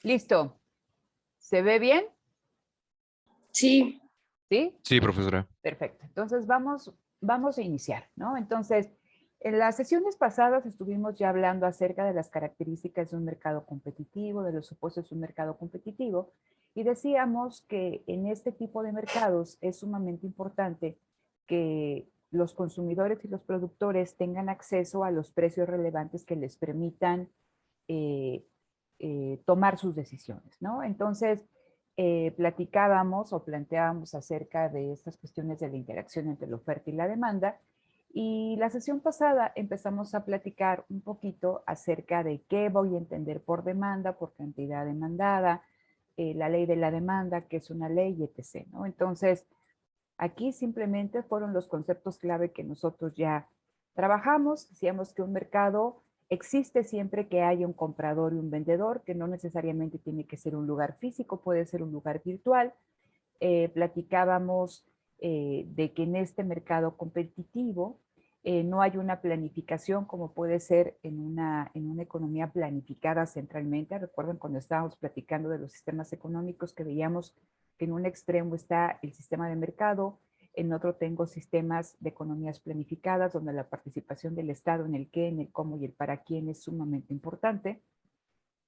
Listo. ¿Se ve bien? Sí, ¿Sí? Sí, profesora. Perfecto. Entonces vamos a iniciar, ¿no? Entonces, en las sesiones pasadas estuvimos ya hablando acerca de las características de un mercado competitivo, de los supuestos de un mercado competitivo, y decíamos que en este tipo de mercados es sumamente importante que los consumidores y los productores tengan acceso a los precios relevantes que les permitan eh, tomar sus decisiones, ¿no? Entonces, platicábamos o planteábamos acerca de estas cuestiones de la interacción entre la oferta y la demanda, y la sesión pasada empezamos a platicar un poquito acerca de qué voy a entender por demanda, por cantidad demandada, la ley de la demanda, que es una ley, etc., ¿no? Entonces, aquí simplemente fueron los conceptos clave que nosotros ya trabajamos. Decíamos que un mercado existe siempre que haya un comprador y un vendedor, que no necesariamente tiene que ser un lugar físico, puede ser un lugar virtual. Platicábamos de que en este mercado competitivo no hay una planificación como puede ser en una economía planificada centralmente. Recuerden cuando estábamos platicando de los sistemas económicos que veíamos que en un extremo está el sistema de mercado, en otro tengo sistemas de economías planificadas donde la participación del Estado en el qué, en el cómo y el para quién es sumamente importante,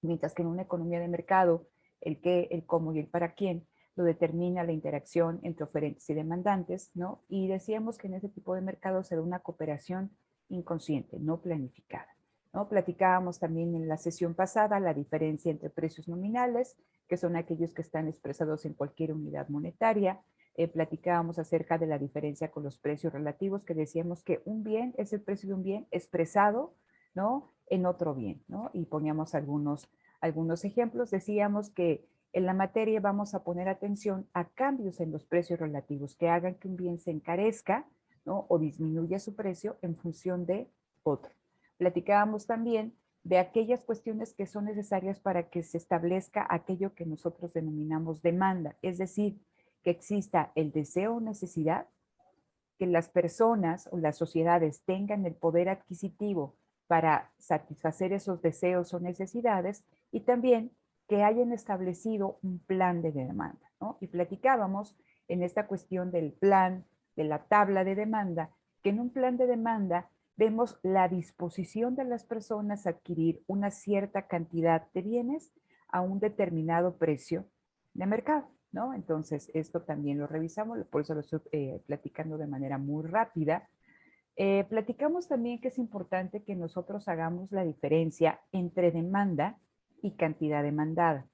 mientras que en una economía de mercado el qué, el cómo y el para quién lo determina la interacción entre oferentes y demandantes, ¿no? Y decíamos que en ese tipo de mercado se da una cooperación inconsciente, no planificada, ¿no? Platicábamos también en la sesión pasada la diferencia entre precios nominales, que son aquellos que están expresados en cualquier unidad monetaria. Platicábamos acerca de la diferencia con los precios relativos, que decíamos que un bien es el precio de un bien expresado, ¿no?, en otro bien, ¿no? Y poníamos algunos ejemplos. Decíamos que en la materia vamos a poner atención a cambios en los precios relativos que hagan que un bien se encarezca, ¿no?, o disminuya su precio en función de otro. Platicábamos también de aquellas cuestiones que son necesarias para que se establezca aquello que nosotros denominamos demanda, es decir, que exista el deseo o necesidad, que las personas o las sociedades tengan el poder adquisitivo para satisfacer esos deseos o necesidades, y también que hayan establecido un plan de demanda, ¿no? Y platicábamos en esta cuestión del plan, de la tabla de demanda, que en un plan de demanda vemos la disposición de las personas a adquirir una cierta cantidad de bienes a un determinado precio de mercado, ¿no? Entonces, esto también lo revisamos, por eso lo estoy platicando de manera muy rápida. Platicamos también que es importante que nosotros hagamos la diferencia entre demanda y cantidad demandada.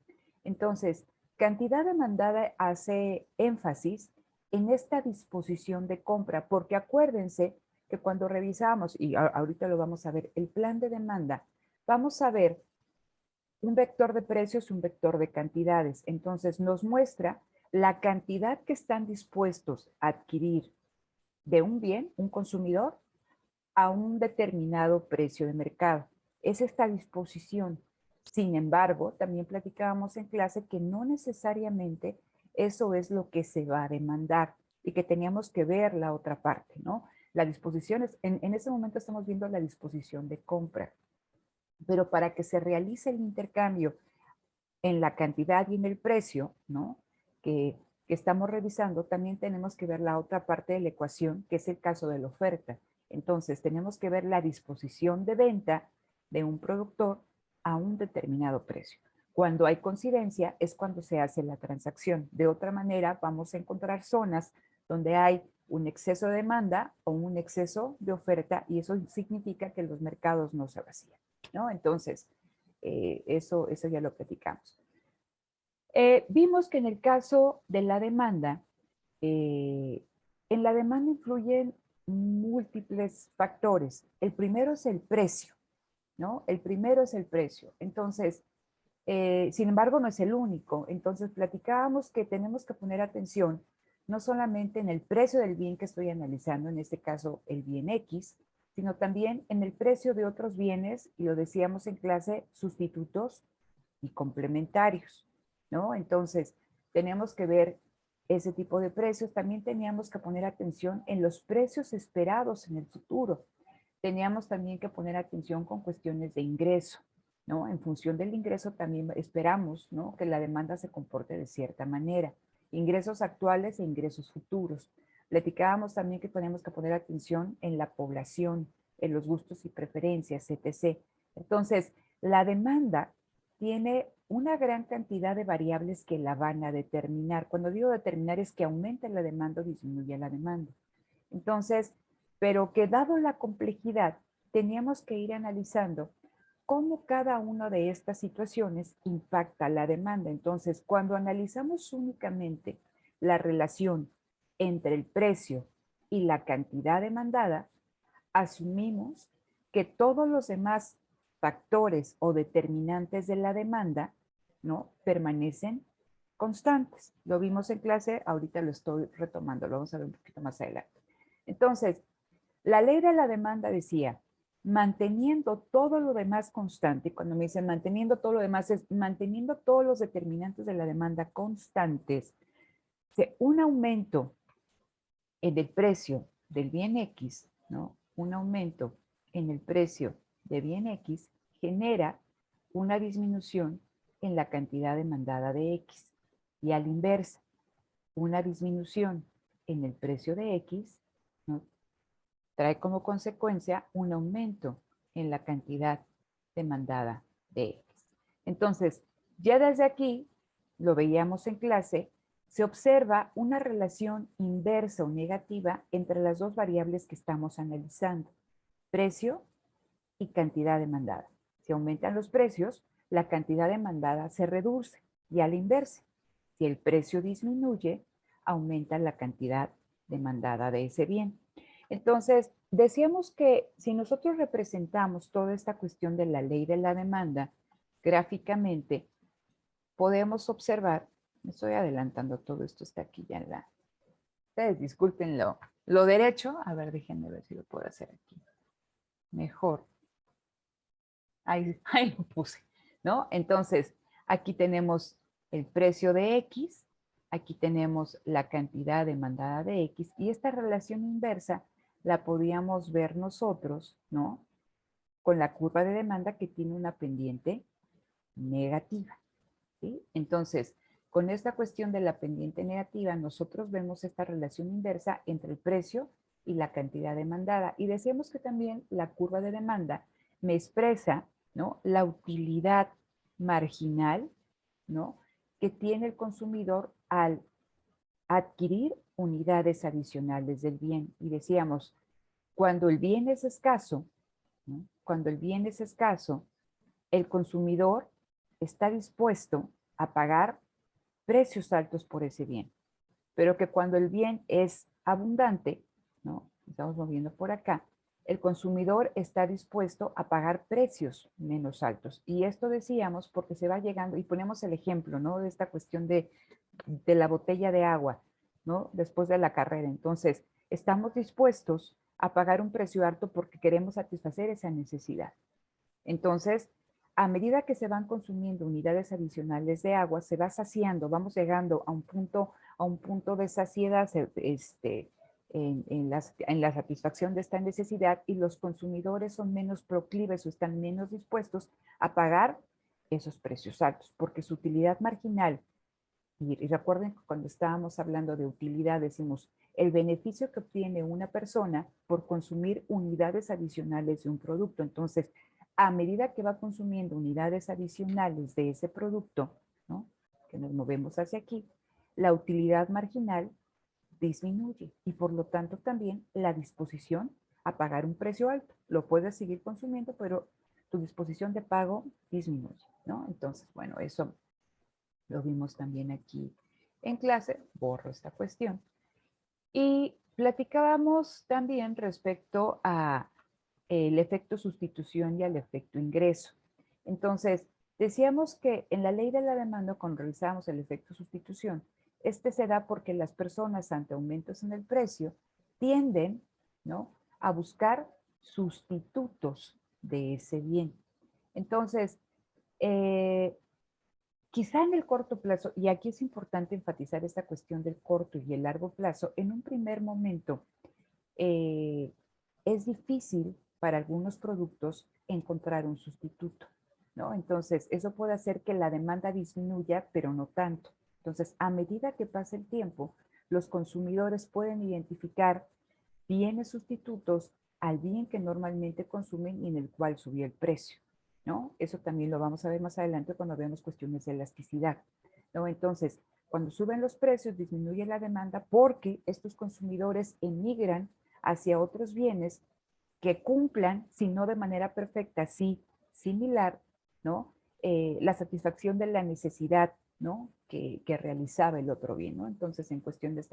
Entonces, cantidad demandada hace énfasis en esta disposición de compra, porque acuérdense que cuando revisamos, y ahorita lo vamos a ver, el plan de demanda, vamos a ver un vector de precios, un vector de cantidades. Entonces nos muestra la cantidad que están dispuestos a adquirir de un bien, un consumidor, a un determinado precio de mercado. Es esta disposición. Sin embargo, también platicábamos en clase que no necesariamente eso es lo que se va a demandar y que teníamos que ver la otra parte, ¿no? La disposición es, en ese momento estamos viendo la disposición de compra, pero para que se realice el intercambio en la cantidad y en el precio, ¿no?, que estamos revisando, también tenemos que ver la otra parte de la ecuación, que es el caso de la oferta. Entonces, tenemos que ver la disposición de venta de un productor a un determinado precio. Cuando hay coincidencia es cuando se hace la transacción. De otra manera, vamos a encontrar zonas donde hay un exceso de demanda o un exceso de oferta, y eso significa que los mercados no se vacían, ¿no? Entonces, eso ya lo platicamos. Vimos que en el caso de la demanda, en la demanda influyen múltiples factores. El primero es el precio, ¿no? El primero es el precio. Entonces, sin embargo, no es el único. Entonces, platicábamos que tenemos que poner atención no solamente en el precio del bien que estoy analizando, en este caso el bien X, sino también en el precio de otros bienes, y lo decíamos en clase, sustitutos y complementarios, ¿no? Entonces, tenemos que ver ese tipo de precios. También teníamos que poner atención en los precios esperados en el futuro. Teníamos también que poner atención con cuestiones de ingreso, ¿no? En función del ingreso también esperamos, ¿no?, que la demanda se comporte de cierta manera. Ingresos actuales e ingresos futuros. Platicábamos también que tenemos que poner atención en la población, en los gustos y preferencias, etc. Entonces, la demanda tiene una gran cantidad de variables que la van a determinar. Cuando digo determinar es que aumente la demanda o disminuye la demanda. Entonces, pero que dado la complejidad, teníamos que ir analizando cómo cada una de estas situaciones impacta la demanda. Entonces, cuando analizamos únicamente la relación entre el precio y la cantidad demandada, asumimos que todos los demás factores o determinantes de la demanda, ¿no?, permanecen constantes. Lo vimos en clase, ahorita lo estoy retomando, lo vamos a ver un poquito más adelante. Entonces, la ley de la demanda decía, manteniendo todo lo demás constante, cuando me dicen manteniendo todo lo demás, es manteniendo todos los determinantes de la demanda constantes, un aumento en el precio del bien X, ¿no? Un aumento en el precio de bien X genera una disminución en la cantidad demandada de X. Y a la inversa, una disminución en el precio de X, ¿no?, trae como consecuencia un aumento en la cantidad demandada de X. Entonces, ya desde aquí, lo veíamos en clase, se observa una relación inversa o negativa entre las dos variables que estamos analizando, precio y cantidad demandada. Si aumentan los precios, la cantidad demandada se reduce y a la inversa. Si el precio disminuye, aumenta la cantidad demandada de ese bien. Entonces, decíamos que si nosotros representamos toda esta cuestión de la ley de la demanda gráficamente, podemos observar, me estoy adelantando, todo esto está aquí ya en la, ustedes discúlpenlo, lo derecho, a ver, déjenme ver si lo puedo hacer aquí. Mejor. Ahí lo puse, ¿no? Entonces, aquí tenemos el precio de X, aquí tenemos la cantidad demandada de X, y esta relación inversa la podíamos ver nosotros, ¿no?, con la curva de demanda que tiene una pendiente negativa, ¿sí? Entonces, con esta cuestión de la pendiente negativa, nosotros vemos esta relación inversa entre el precio y la cantidad demandada. Y decíamos que también la curva de demanda me expresa, ¿no?, la utilidad marginal, ¿no?, que tiene el consumidor al adquirir unidades adicionales del bien. Y decíamos, cuando el bien es escaso, ¿no?, cuando el bien es escaso, el consumidor está dispuesto a pagar precios altos por ese bien, pero que cuando el bien es abundante, ¿no?, estamos moviendo por acá, el consumidor está dispuesto a pagar precios menos altos. Y esto decíamos porque se va llegando, y ponemos el ejemplo, ¿no?, de esta cuestión de la botella de agua, ¿no?, después de la carrera. Entonces, estamos dispuestos a pagar un precio alto porque queremos satisfacer esa necesidad. Entonces, a medida que se van consumiendo unidades adicionales de agua, se va saciando, vamos llegando a un punto de saciedad en la satisfacción de esta necesidad, y los consumidores son menos proclives o están menos dispuestos a pagar esos precios altos, porque su utilidad marginal, y recuerden que cuando estábamos hablando de utilidad decimos el beneficio que obtiene una persona por consumir unidades adicionales de un producto. Entonces, a medida que va consumiendo unidades adicionales de ese producto, ¿no?, que nos movemos hacia aquí, la utilidad marginal disminuye y por lo tanto también la disposición a pagar un precio alto. Lo puedes seguir consumiendo, pero tu disposición de pago disminuye, ¿no? Entonces, bueno, eso lo vimos también aquí en clase, borro esta cuestión. Y platicábamos también respecto a el efecto sustitución y al efecto ingreso. Entonces, decíamos que en la ley de la demanda, cuando revisamos el efecto sustitución, este se da porque las personas ante aumentos en el precio tienden, ¿no?, a buscar sustitutos de ese bien. Entonces, quizá en el corto plazo, y aquí es importante enfatizar esta cuestión del corto y el largo plazo, en un primer momento es difícil para algunos productos encontrar un sustituto. ¿no? Entonces, eso puede hacer que la demanda disminuya, pero no tanto. Entonces, a medida que pasa el tiempo, los consumidores pueden identificar bienes sustitutos al bien que normalmente consumen y en el cual subió el precio, ¿no? Eso también lo vamos a ver más adelante cuando veamos cuestiones de elasticidad, ¿no? Entonces, cuando suben los precios, disminuye la demanda porque estos consumidores emigran hacia otros bienes que cumplan, si no de manera perfecta, sí similar, ¿no? La satisfacción de la necesidad, ¿no? Que realizaba el otro bien, ¿no? Entonces, en cuestión de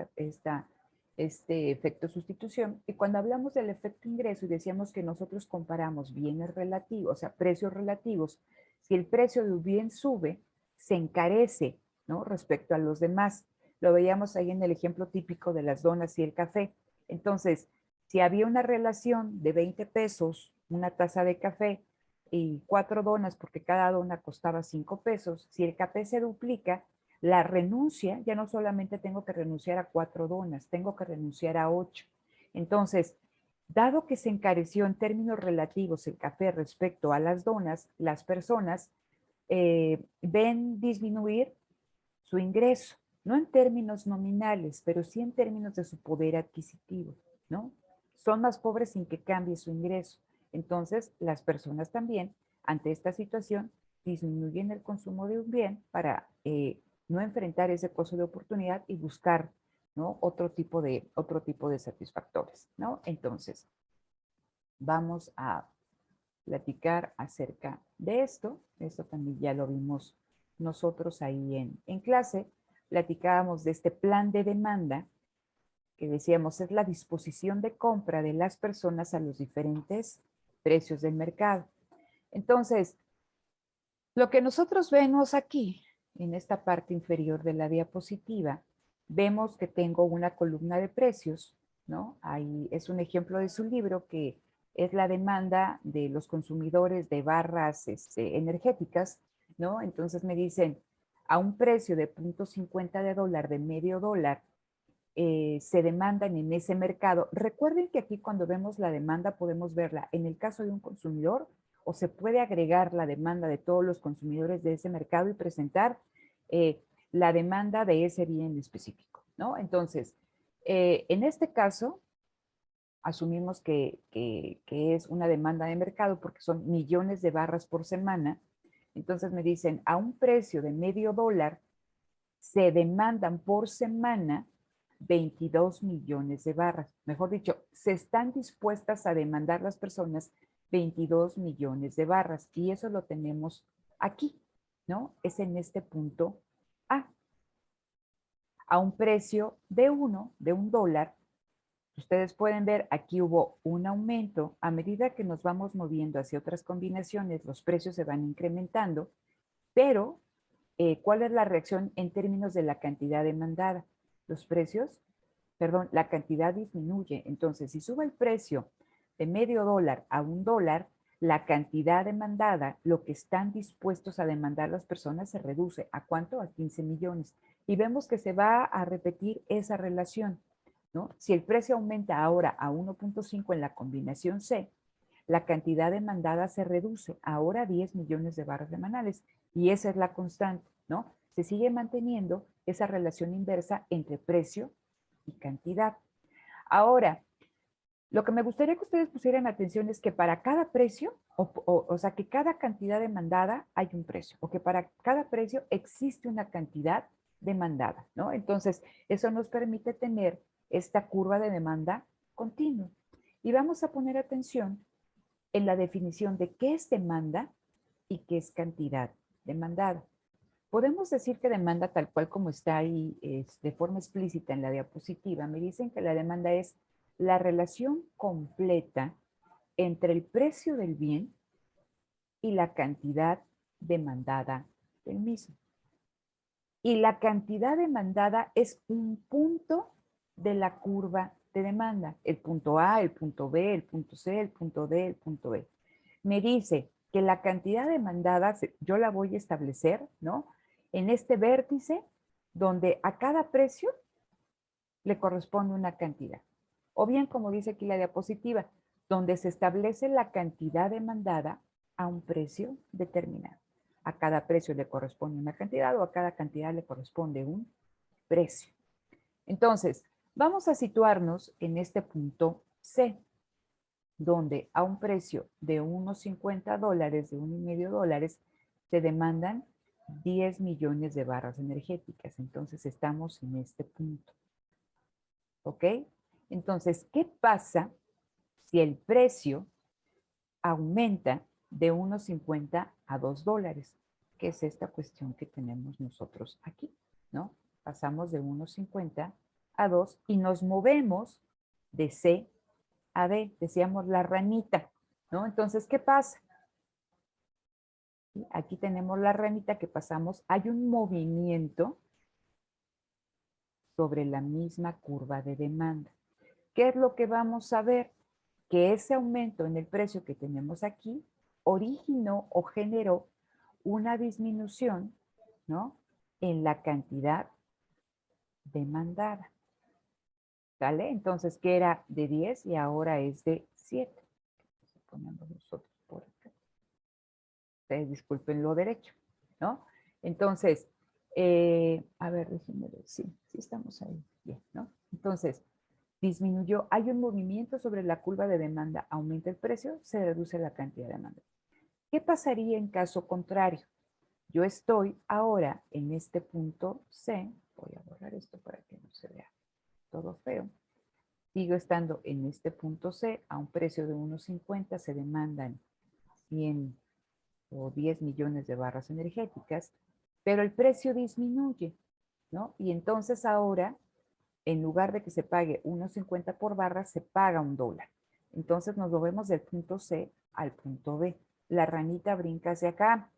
este efecto sustitución, y cuando hablamos del efecto ingreso y decíamos que nosotros comparamos bienes relativos, o sea, precios relativos, si el precio de un bien sube, se encarece, ¿no? Respecto a los demás. Lo veíamos ahí en el ejemplo típico de las donas y el café. Entonces, si había una relación de 20 pesos, una taza de café y 4 donas, porque cada dona costaba 5 pesos, si el café se duplica, la renuncia, ya no solamente tengo que renunciar a 4 donas, tengo que renunciar a 8. Entonces, dado que se encareció en términos relativos el café respecto a las donas, las personas ven disminuir su ingreso, no en términos nominales, pero sí en términos de su poder adquisitivo, ¿no? Son más pobres sin que cambie su ingreso. Entonces, las personas también, ante esta situación, disminuyen el consumo de un bien para no enfrentar ese costo de oportunidad y buscar, ¿no? otro tipo de satisfactores, ¿no? Entonces, vamos a platicar acerca de esto. Esto también ya lo vimos nosotros ahí en clase. Platicábamos de este plan de demanda que decíamos es la disposición de compra de las personas a los diferentes precios del mercado. Entonces, lo que nosotros vemos aquí, en esta parte inferior de la diapositiva, vemos que tengo una columna de precios, ¿no? Ahí es un ejemplo de su libro que es la demanda de los consumidores de barras energéticas, ¿no? Entonces me dicen, a un precio de 0.50 de dólar, de medio dólar, se demandan en ese mercado. Recuerden que aquí cuando vemos la demanda podemos verla en el caso de un consumidor o se puede agregar la demanda de todos los consumidores de ese mercado y presentar la demanda de ese bien específico, ¿no? Entonces, en este caso, asumimos que es una demanda de mercado porque son millones de barras por semana. Entonces me dicen, a un precio de medio dólar, se demandan por semana 22 millones de barras. Mejor dicho, se están dispuestas a demandar las personas 22 millones de barras. Y eso lo tenemos aquí, ¿no? Es en este punto A. A un precio de un dólar, ustedes pueden ver aquí hubo un aumento. A medida que nos vamos moviendo hacia otras combinaciones, los precios se van incrementando, pero ¿cuál es la reacción en términos de la cantidad demandada? Los precios, perdón, la cantidad disminuye. Entonces, si sube el precio de medio dólar a un dólar, la cantidad demandada, lo que están dispuestos a demandar las personas se reduce. ¿A cuánto? A 15 millones. Y vemos que se va a repetir esa relación, ¿no? Si el precio aumenta ahora a 1.5 en la combinación C, la cantidad demandada se reduce ahora a 10 millones de barras semanales y esa es la constante, ¿no? Se sigue manteniendo esa relación inversa entre precio y cantidad. Ahora, lo que me gustaría que ustedes pusieran atención es que para cada precio, o sea, que cada cantidad demandada hay un precio, o que para cada precio existe una cantidad demandada, ¿no? Entonces, eso nos permite tener esta curva de demanda continua. Y vamos a poner atención en la definición de qué es demanda y qué es cantidad demandada. Podemos decir que demanda tal cual como está ahí de forma explícita en la diapositiva. Me dicen que la demanda es la relación completa entre el precio del bien y la cantidad demandada del mismo. Y la cantidad demandada es un punto de la curva de demanda. El punto A, el punto B, el punto C, el punto D, el punto E. Me dice que la cantidad demandada, yo la voy a establecer, ¿no? En este vértice donde a cada precio le corresponde una cantidad. O bien, como dice aquí la diapositiva, donde se establece la cantidad demandada a un precio determinado. A cada precio le corresponde una cantidad o a cada cantidad le corresponde un precio. Entonces, vamos a situarnos en este punto C, donde a un precio de unos $50, de $1.5, se demandan 10 millones de barras energéticas. Entonces, estamos en este punto. ¿Ok? Entonces, ¿qué pasa si el precio aumenta de unos 50 a $2? Que es esta cuestión que tenemos nosotros aquí, ¿no? Pasamos de unos 50 a 2 y nos movemos de C a D. Decíamos la ranita, ¿no? Entonces, ¿qué pasa? Aquí tenemos la ranita que pasamos. Hay un movimiento sobre la misma curva de demanda. ¿Qué es lo que vamos a ver? Que ese aumento en el precio que tenemos aquí originó o generó una disminución, ¿no? En la cantidad demandada. ¿Sale? Entonces, que era de 10 y ahora es de 7. Ponemos nosotros por acá. Ustedes disculpen lo derecho, ¿no? Entonces, a ver, déjenme ver. Sí, sí estamos ahí. Bien, ¿no? Entonces, disminuyó, hay un movimiento sobre la curva de demanda, aumenta el precio, se reduce la cantidad de demanda. ¿Qué pasaría en caso contrario? Yo estoy ahora en este punto C, voy a borrar esto para que no se vea todo feo. Sigo estando en este punto C, a un precio de unos 50 se demandan 100 o 10 millones de barras energéticas, pero el precio disminuye, ¿no? Y entonces ahora, en lugar de que se pague unos 50 por barra, se paga $1. Entonces nos movemos del punto C al punto B. La ranita brinca hacia acá,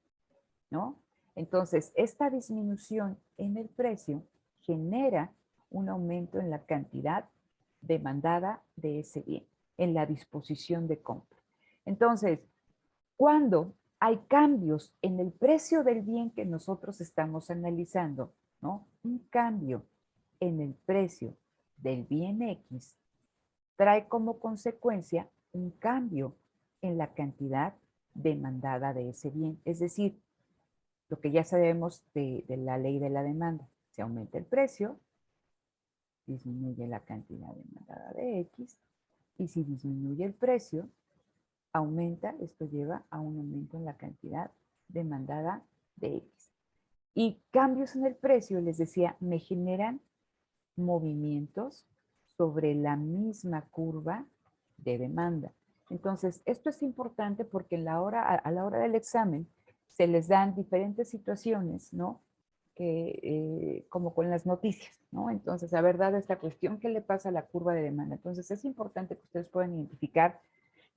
¿no? Entonces, esta disminución en el precio genera un aumento en la cantidad demandada de ese bien, en la disposición de compra. Entonces, cuando hay cambios en el precio del bien que nosotros estamos analizando, ¿no? Un cambio en el precio del bien X trae como consecuencia un cambio en la cantidad demandada de ese bien. Es decir, lo que ya sabemos de la ley de la demanda. Si aumenta el precio, disminuye la cantidad demandada de X. Y si disminuye el precio, aumenta, esto lleva a un aumento en la cantidad demandada de X. Y cambios en el precio, les decía, me generan movimientos sobre la misma curva de demanda. Entonces, esto es importante porque a la hora del examen se les dan diferentes situaciones, ¿no? Que, como con las noticias, ¿no? Entonces, la verdad, esta cuestión, ¿qué le pasa a la curva de demanda? Entonces, es importante que ustedes puedan identificar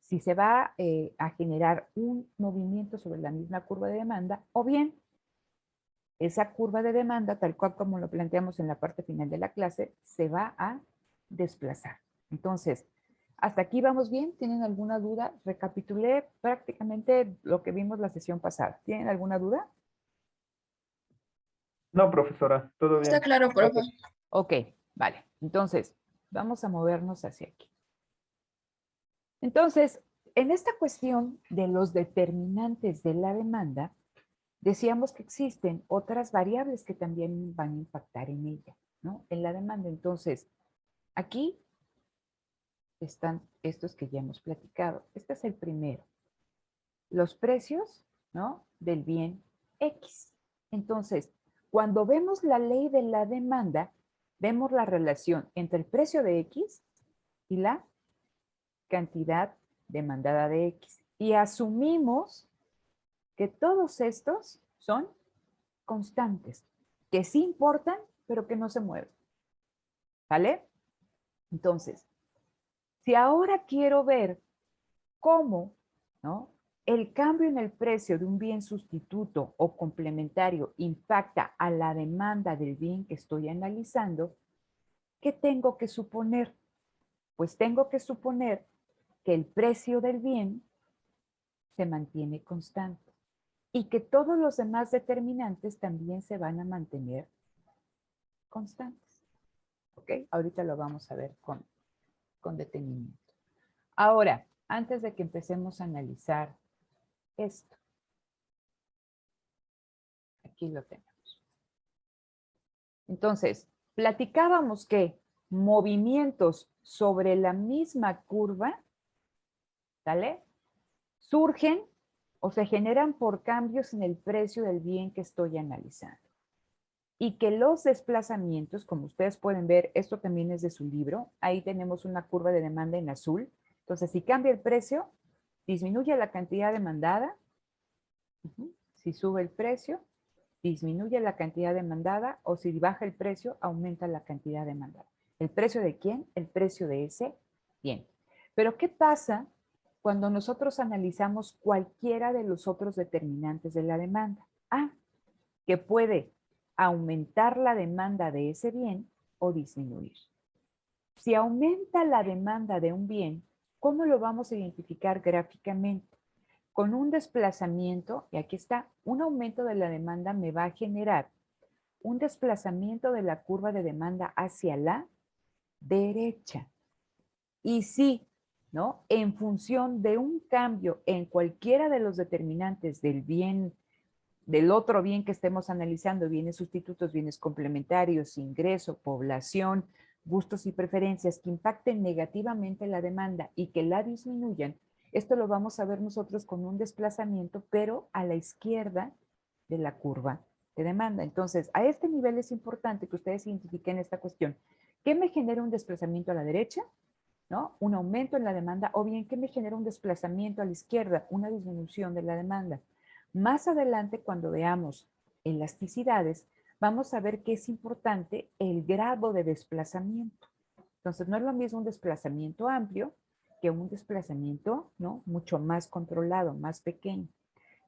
si se va a generar un movimiento sobre la misma curva de demanda o bien esa curva de demanda, tal cual como lo planteamos en la parte final de la clase, se va a desplazar. Entonces, ¿hasta aquí vamos bien? ¿Tienen alguna duda? Recapitulé prácticamente lo que vimos la sesión pasada. ¿Tienen alguna duda? No, profesora, todo Está bien. claro, profe. Ok, vale. Entonces, vamos a movernos hacia aquí. Entonces, en esta cuestión de los determinantes de la demanda, decíamos que existen otras variables que también van a impactar en ella, ¿no? En la demanda. Entonces, aquí están estos que ya hemos platicado. Este es el primero. Los precios, ¿no? Del bien X. Entonces, cuando vemos la ley de la demanda, vemos la relación entre el precio de X y la cantidad demandada de X. Y asumimos que todos estos son constantes, que sí importan, pero que no se mueven. ¿Vale? Entonces, si ahora quiero ver cómo, ¿no? El cambio en el precio de un bien sustituto o complementario impacta a la demanda del bien que estoy analizando, ¿qué tengo que suponer? Pues tengo que suponer que el precio del bien se mantiene constante y que todos los demás determinantes también se van a mantener constantes. ¿Ok? Ahorita lo vamos a ver con detenimiento. Ahora, antes de que empecemos a analizar esto. Aquí lo tenemos. Entonces, platicábamos que movimientos sobre la misma curva, ¿sale? Surgen o se generan por cambios en el precio del bien que estoy analizando. Y que los desplazamientos, como ustedes pueden ver, esto también es de su libro, ahí tenemos una curva de demanda en azul. Entonces, si cambia el precio, disminuye la cantidad demandada. Si sube el precio, disminuye la cantidad demandada, o si baja el precio, aumenta la cantidad demandada. ¿El precio de quién? El precio de ese bien. Pero ¿qué pasa cuando nosotros analizamos cualquiera de los otros determinantes de la demanda? Que puede aumentar la demanda de ese bien o disminuir. Si aumenta la demanda de un bien, ¿cómo lo vamos a identificar gráficamente? Con un desplazamiento, y aquí está, un aumento de la demanda me va a generar un desplazamiento de la curva de demanda hacia la derecha. Y sí, ¿no? En función de un cambio en cualquiera de los determinantes del bien, del otro bien que estemos analizando, bienes sustitutos, bienes complementarios, ingreso, población, gustos y preferencias que impacten negativamente la demanda y que la disminuyan, esto lo vamos a ver nosotros con un desplazamiento, pero a la izquierda de la curva de demanda. Entonces, a este nivel es importante que ustedes identifiquen esta cuestión. ¿Qué me genera un desplazamiento a la derecha? ¿No? Un aumento en la demanda, o bien, ¿qué me genera un desplazamiento a la izquierda? Una disminución de la demanda. Más adelante, cuando veamos elasticidades, vamos a ver que es importante el grado de desplazamiento. Entonces, no es lo mismo un desplazamiento amplio que un desplazamiento, ¿no? Mucho más controlado, más pequeño.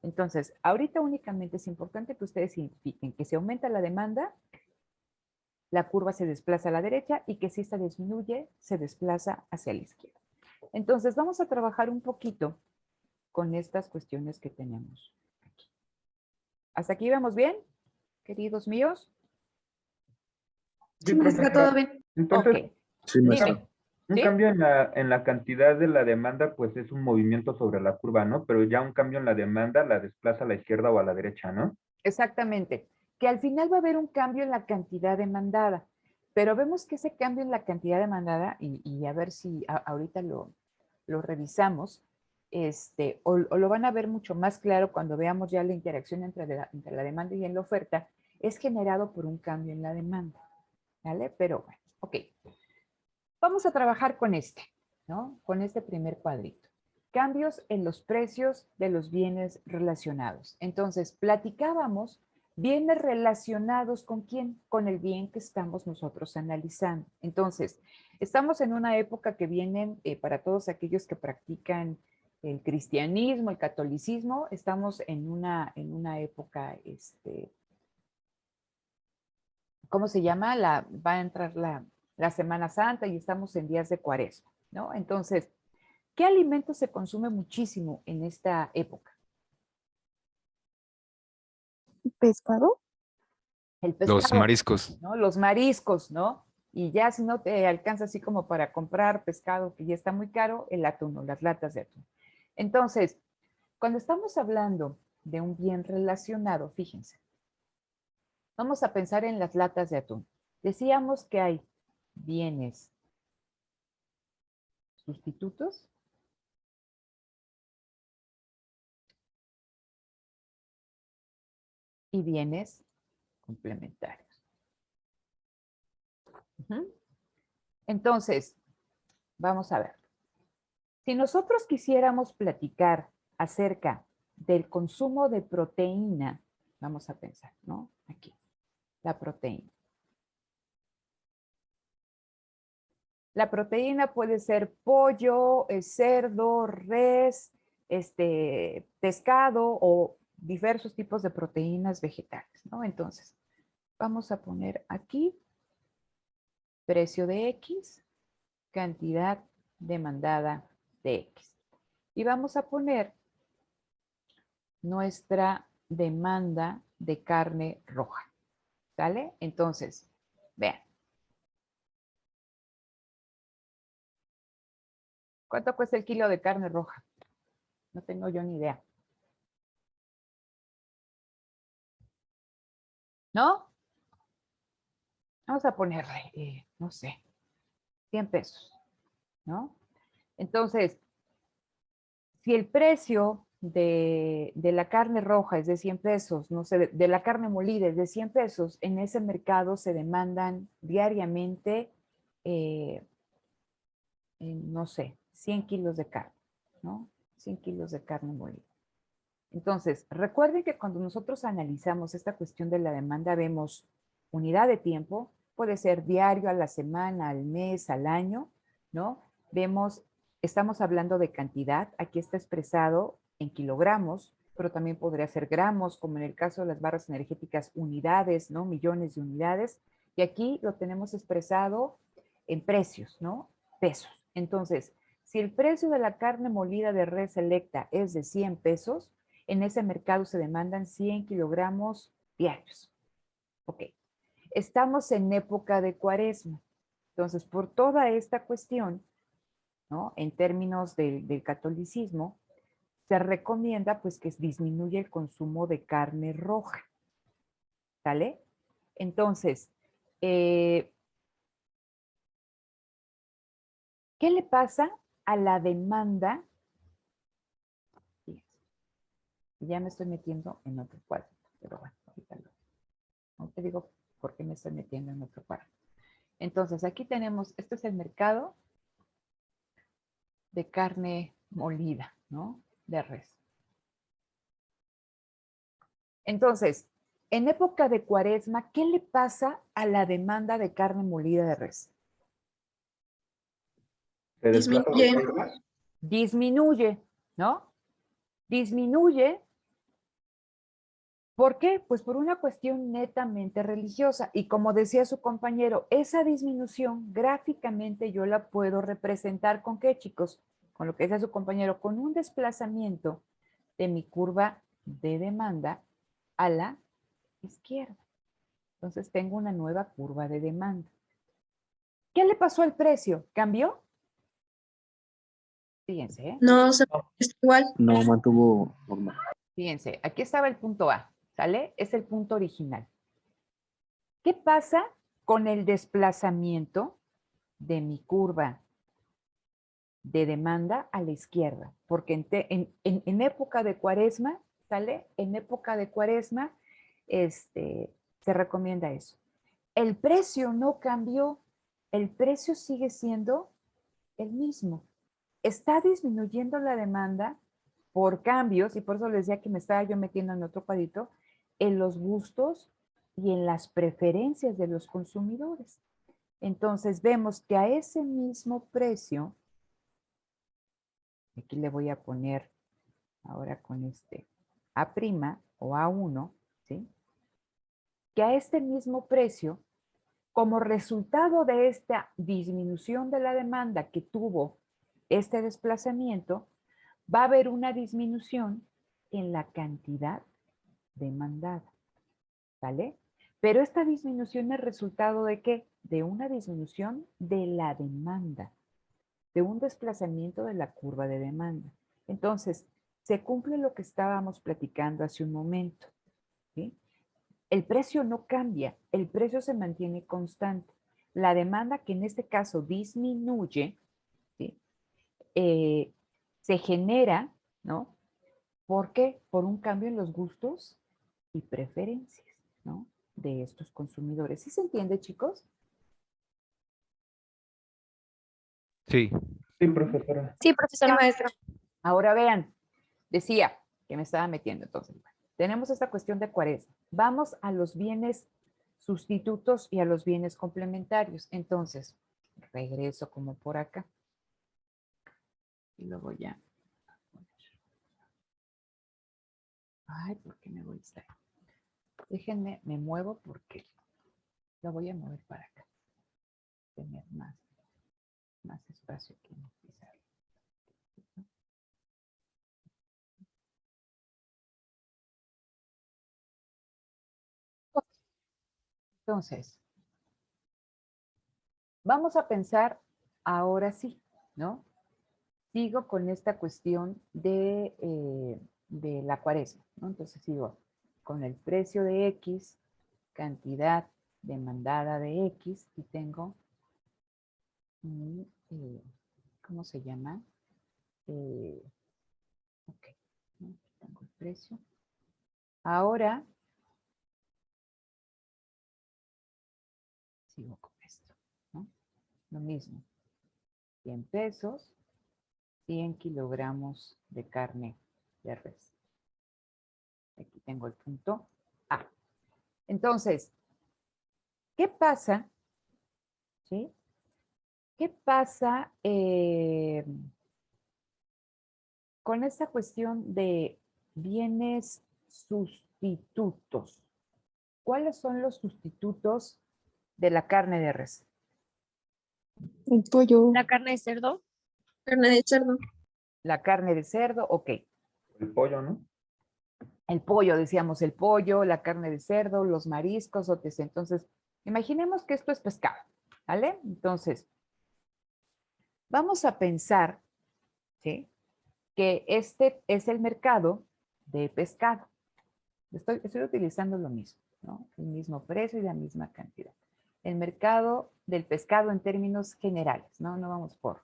Entonces, ahorita únicamente es importante que ustedes identifiquen que si aumenta la demanda, la curva se desplaza a la derecha, y que si esta disminuye, se desplaza hacia la izquierda. Entonces, vamos a trabajar un poquito con estas cuestiones que tenemos aquí. ¿Hasta aquí vamos bien, queridos míos? Sí, maestra, todo bien. Entonces, Ok, Sí, dime. un ¿Sí? cambio en la cantidad de la demanda, pues es un movimiento sobre la curva, ¿no? Pero ya un cambio en la demanda la desplaza a la izquierda o a la derecha, ¿no? Exactamente. Que al final va a haber un cambio en la cantidad demandada, pero vemos que ese cambio en la cantidad demandada, y a ver si ahorita lo revisamos, o lo van a ver mucho más claro cuando veamos ya la interacción entre la demanda y en la oferta, es generado por un cambio en la demanda, ¿vale? Pero bueno, ok. Vamos a trabajar con ¿no? Con este primer cuadrito. Cambios en los precios de los bienes relacionados. Entonces, platicábamos bienes relacionados ¿con quién? Con el bien que estamos nosotros analizando. Entonces, estamos en una época que vienen, para todos aquellos que practican el cristianismo, el catolicismo, estamos en una época, ¿cómo se llama? Va a entrar la Semana Santa y estamos en días de Cuaresma, ¿no? Entonces, ¿qué alimento se consume muchísimo en esta época? ¿Pescado? El Los pescado, mariscos. ¿no? Los mariscos, ¿no? Y ya si no te alcanza así como para comprar pescado que ya está muy caro, el atún o las latas de atún. Entonces, cuando estamos hablando de un bien relacionado, fíjense, vamos a pensar en las latas de atún. Decíamos que hay bienes sustitutos y bienes complementarios. Entonces, vamos a ver. Si nosotros quisiéramos platicar acerca del consumo de proteína, vamos a pensar, ¿no? Aquí, la proteína. La proteína puede ser pollo, cerdo, res, pescado o diversos tipos de proteínas vegetales, ¿no? Entonces, vamos a poner aquí precio de X, cantidad demandada de X. Y vamos a poner nuestra demanda de carne roja. ¿Sale? Entonces, vean. ¿Cuánto cuesta el kilo de carne roja? No tengo yo ni idea. ¿no? Vamos a ponerle, no sé, 100 pesos, ¿no? Entonces, si el precio de la carne roja es de 100 pesos, no sé, de la carne molida es de 100 pesos, en ese mercado se demandan diariamente, no sé, 100 kilos de carne, ¿no? 100 kilos de carne molida. Entonces, recuerden que cuando nosotros analizamos esta cuestión de la demanda, vemos unidad de tiempo, puede ser diario, a la semana, al mes, al año, ¿no? Vemos, estamos hablando de cantidad, aquí está expresado en kilogramos, pero también podría ser gramos, como en el caso de las barras energéticas, unidades, ¿no? Millones de unidades. Y aquí lo tenemos expresado en precios, ¿no? Pesos. Entonces, si el precio de la carne molida de res selecta es de 100 pesos, en ese mercado se demandan 100 kilogramos diarios. Ok. Estamos en época de cuaresma. Entonces, por toda esta cuestión, ¿no? En términos del catolicismo, se recomienda pues que disminuya el consumo de carne roja. ¿Sale? Entonces, ¿qué le pasa a la demanda? Ya me estoy metiendo en otro cuadro, pero bueno, ahorita no te digo por qué me estoy metiendo en otro cuadro. Entonces, aquí tenemos, este es el mercado de carne molida, ¿no? De res. Entonces, en época de cuaresma, ¿qué le pasa a la demanda de carne molida de res? Se desplaza la Disminuye. curva. Disminuye, ¿no? Disminuye. ¿Por qué? Pues por una cuestión netamente religiosa. Y como decía su compañero, esa disminución gráficamente yo la puedo representar ¿con qué, chicos? Con lo que decía su compañero, con un desplazamiento de mi curva de demanda a la izquierda. Entonces tengo una nueva curva de demanda. ¿Qué le pasó al precio? ¿Cambió? Fíjense, ¿eh? No, está igual. No mantuvo normal. Fíjense, aquí estaba el punto A, ¿sale? Es el punto original. ¿Qué pasa con el desplazamiento de mi curva de demanda a la izquierda? Porque en época de cuaresma, ¿sale? En época de cuaresma, se recomienda eso. El precio no cambió, el precio sigue siendo el mismo. Está disminuyendo la demanda por cambios, y por eso les decía que me estaba yo metiendo en otro cuadrito, en los gustos y en las preferencias de los consumidores. Entonces vemos que a ese mismo precio, aquí le voy a poner ahora con este A' o A1, ¿sí? Que a este mismo precio, como resultado de esta disminución de la demanda que tuvo este desplazamiento, va a haber una disminución en la cantidad demandada, ¿vale? Pero esta disminución es resultado de ¿qué? De una disminución de la demanda, de un desplazamiento de la curva de demanda. Entonces, se cumple lo que estábamos platicando hace un momento, ¿sí? El precio no cambia, el precio se mantiene constante. La demanda, que en este caso disminuye, ¿sí? Se genera, ¿no? ¿Por qué? Por un cambio en los gustos y preferencias, ¿no? De estos consumidores. ¿Sí se entiende, chicos? Sí. Sí, profesora. Sí, Sí, profesora. maestra. Ahora vean, decía que me estaba metiendo entonces. Tenemos esta cuestión de cuaresma. Vamos a los bienes sustitutos y a los bienes complementarios. Entonces, regreso como por acá. Y luego ya. Ay, ¿por qué me voy a estar? Déjenme, me muevo porque lo voy a mover para acá. Tener más espacio aquí en el pizarro. Entonces, vamos a pensar ahora sí, ¿no? Sigo con esta cuestión de la cuaresma, ¿no? Entonces sigo con el precio de X cantidad demandada de X y tengo, ¿cómo se llama? Ok, ¿no? Aquí tengo el precio. Ahora, sigo con esto, ¿no? Lo mismo, 100 pesos, 100 kilogramos de carne de res. Aquí tengo el punto A. Entonces, ¿qué pasa? ¿Sí? ¿Qué pasa con esta cuestión de bienes sustitutos? ¿Cuáles son los sustitutos de la carne de res? El pollo. La carne de cerdo. Carne de cerdo. La carne de cerdo, ok. El pollo, ¿no? El pollo, decíamos el pollo, la carne de cerdo, los mariscos, etc. Entonces, imaginemos que esto es pescado, ¿vale? Entonces, vamos a pensar, ¿sí? Que este es el mercado de pescado. Estoy utilizando lo mismo, ¿no? El mismo precio y la misma cantidad. El mercado del pescado en términos generales, ¿no? No vamos por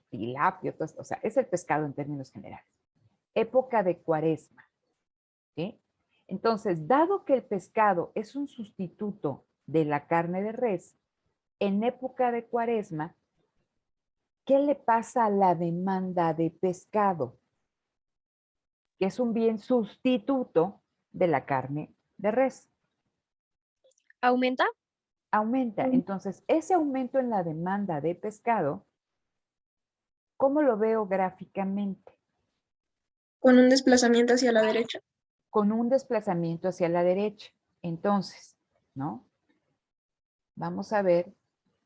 tilapia, o sea, es el pescado en términos generales. Época de cuaresma, ¿sí? Entonces, dado que el pescado es un sustituto de la carne de res, en época de cuaresma, ¿qué le pasa a la demanda de pescado? Que es un bien sustituto de la carne de res. ¿Aumenta? Aumenta. Entonces, ese aumento en la demanda de pescado, ¿cómo lo veo gráficamente? Con un desplazamiento hacia la derecha. Con un desplazamiento hacia la derecha. Entonces, ¿no? Vamos a ver,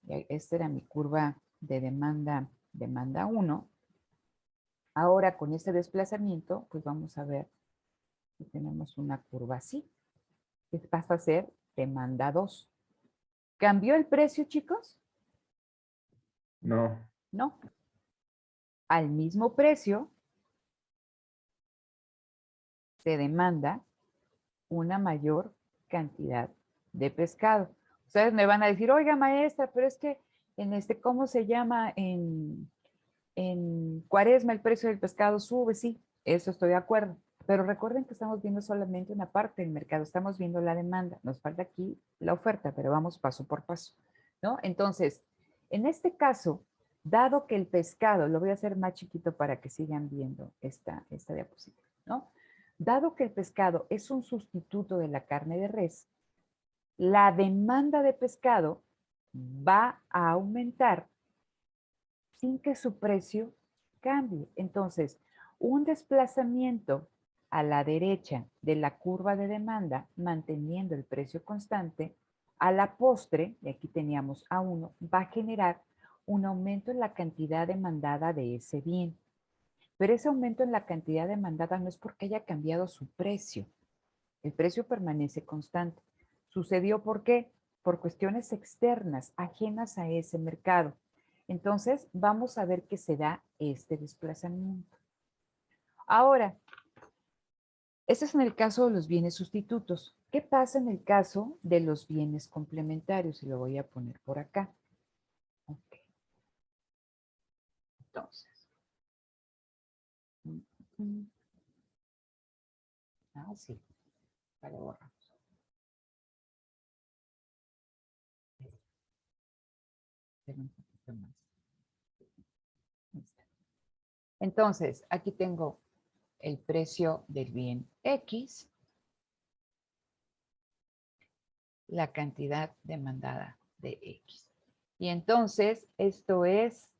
esta era mi curva de demanda 1. Ahora con este desplazamiento, pues vamos a ver que tenemos una curva así, que pasa a ser demanda 2. ¿Cambió el precio, chicos? No. No. Al mismo precio se demanda una mayor cantidad de pescado. Ustedes me van a decir, oiga maestra, pero es que ¿cómo se llama? En cuaresma el precio del pescado sube, sí, eso estoy de acuerdo. Pero recuerden que estamos viendo solamente una parte del mercado, estamos viendo la demanda, nos falta aquí la oferta, pero vamos paso por paso, ¿no? Entonces, en este caso, dado que el pescado, lo voy a hacer más chiquito para que sigan viendo esta diapositiva, ¿no? Dado que el pescado es un sustituto de la carne de res, la demanda de pescado va a aumentar sin que su precio cambie. Entonces, un desplazamiento a la derecha de la curva de demanda, manteniendo el precio constante, a la postre, y aquí teníamos A1, va a generar un aumento en la cantidad demandada de ese bien. Pero ese aumento en la cantidad demandada no es porque haya cambiado su precio. El precio permanece constante. ¿Sucedió por qué? Por cuestiones externas, ajenas a ese mercado. Entonces, vamos a ver que se da este desplazamiento. Ahora, este es en el caso de los bienes sustitutos. ¿Qué pasa en el caso de los bienes complementarios? Y lo voy a poner por acá. Ok. Entonces. Ah, sí. Para borrar. Un poquito más. Entonces, aquí tengo el precio del bien X, la cantidad demandada de X. Y entonces, esto es...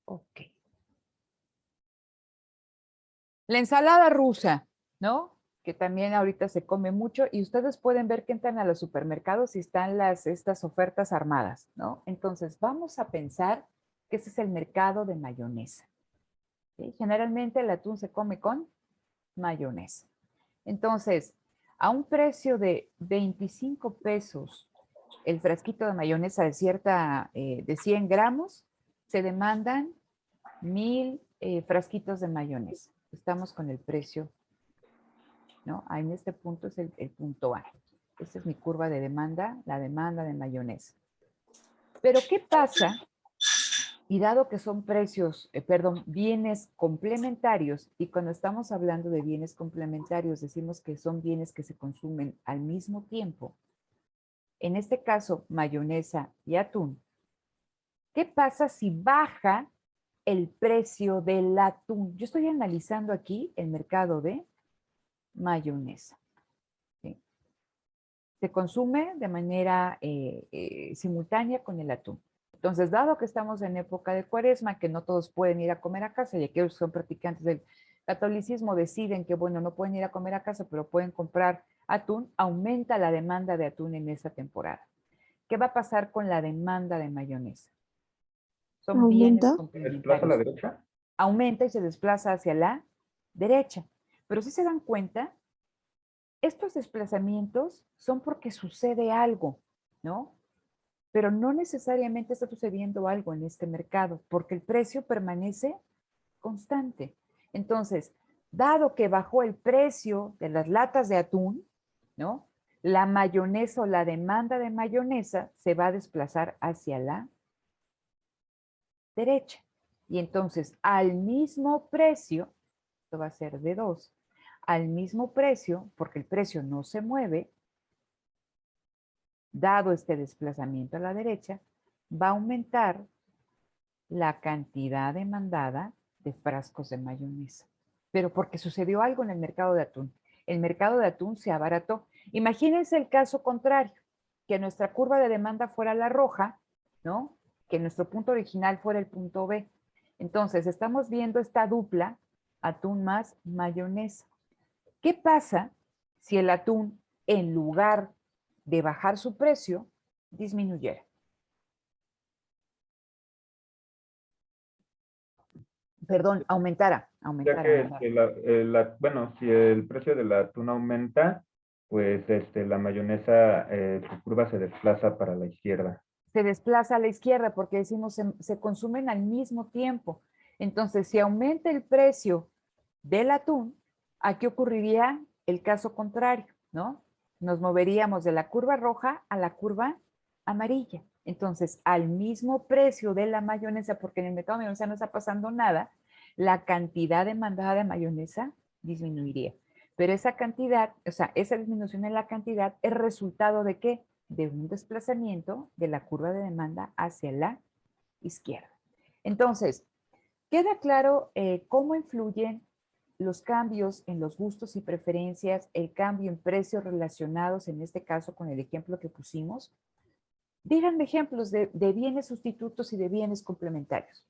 Ok. La ensalada rusa, ¿no? Que también ahorita se come mucho y ustedes pueden ver que entran a los supermercados y están estas ofertas armadas, ¿no? Entonces, vamos a pensar que ese es el mercado de mayonesa. ¿Sí? Generalmente el atún se come con mayonesa. Entonces, a un precio de 25 pesos el frasquito de mayonesa de 100 gramos, se demandan 1,000 frasquitos de mayonesa. Estamos con el precio, ¿no? En este punto es el punto A. Esta es mi curva de demanda, la demanda de mayonesa. Pero ¿qué pasa? Y dado que son precios, bienes complementarios, y cuando estamos hablando de bienes complementarios decimos que son bienes que se consumen al mismo tiempo, en este caso mayonesa y atún, ¿qué pasa si baja el precio del atún? Yo estoy analizando aquí el mercado de mayonesa. ¿Sí? Se consume de manera simultánea con el atún. Entonces, dado que estamos en época de Cuaresma, que no todos pueden ir a comer a casa, y aquellos que son practicantes del catolicismo deciden que, bueno, no pueden ir a comer a casa, pero pueden comprar atún, aumenta la demanda de atún en esta temporada. ¿Qué va a pasar con la demanda de mayonesa? Son bienes Aumenta. ¿Se desplaza a la complementarios. derecha? Aumenta y se desplaza hacia la derecha. Pero si se dan cuenta, estos desplazamientos son porque sucede algo, ¿no? Pero no necesariamente está sucediendo algo en este mercado, porque el precio permanece constante. Entonces, dado que bajó el precio de las latas de atún, ¿no? La mayonesa o la demanda de mayonesa se va a desplazar hacia la derecha. Y entonces, al mismo precio, esto va a ser de 2, al mismo precio, porque el precio no se mueve, dado este desplazamiento a la derecha, va a aumentar la cantidad demandada de frascos de mayonesa. Pero porque sucedió algo en el mercado de atún. El mercado de atún se abarató. Imagínense el caso contrario, que nuestra curva de demanda fuera la roja, ¿no? Que nuestro punto original fuera el punto B. Entonces, estamos viendo esta dupla, atún más mayonesa. ¿Qué pasa si el atún, en lugar de bajar su precio, disminuyera? Perdón, aumentara. Ya que bueno, si el precio del atún aumenta, pues la mayonesa, su curva se desplaza para la izquierda. Se desplaza a la izquierda porque decimos se consumen al mismo tiempo. Entonces, si aumenta el precio del atún, aquí ocurriría el caso contrario, ¿no? Nos moveríamos de la curva roja a la curva amarilla. Entonces, al mismo precio de la mayonesa, porque en el mercado de mayonesa no está pasando nada, la cantidad demandada de mayonesa disminuiría. Pero esa cantidad, o sea, esa disminución en la cantidad es resultado de ¿qué? De un desplazamiento de la curva de demanda hacia la izquierda. Entonces, queda claro cómo influyen los cambios en los gustos y preferencias, el cambio en precios relacionados, en este caso con el ejemplo que pusimos. Díganme ejemplos de bienes sustitutos y de bienes complementarios.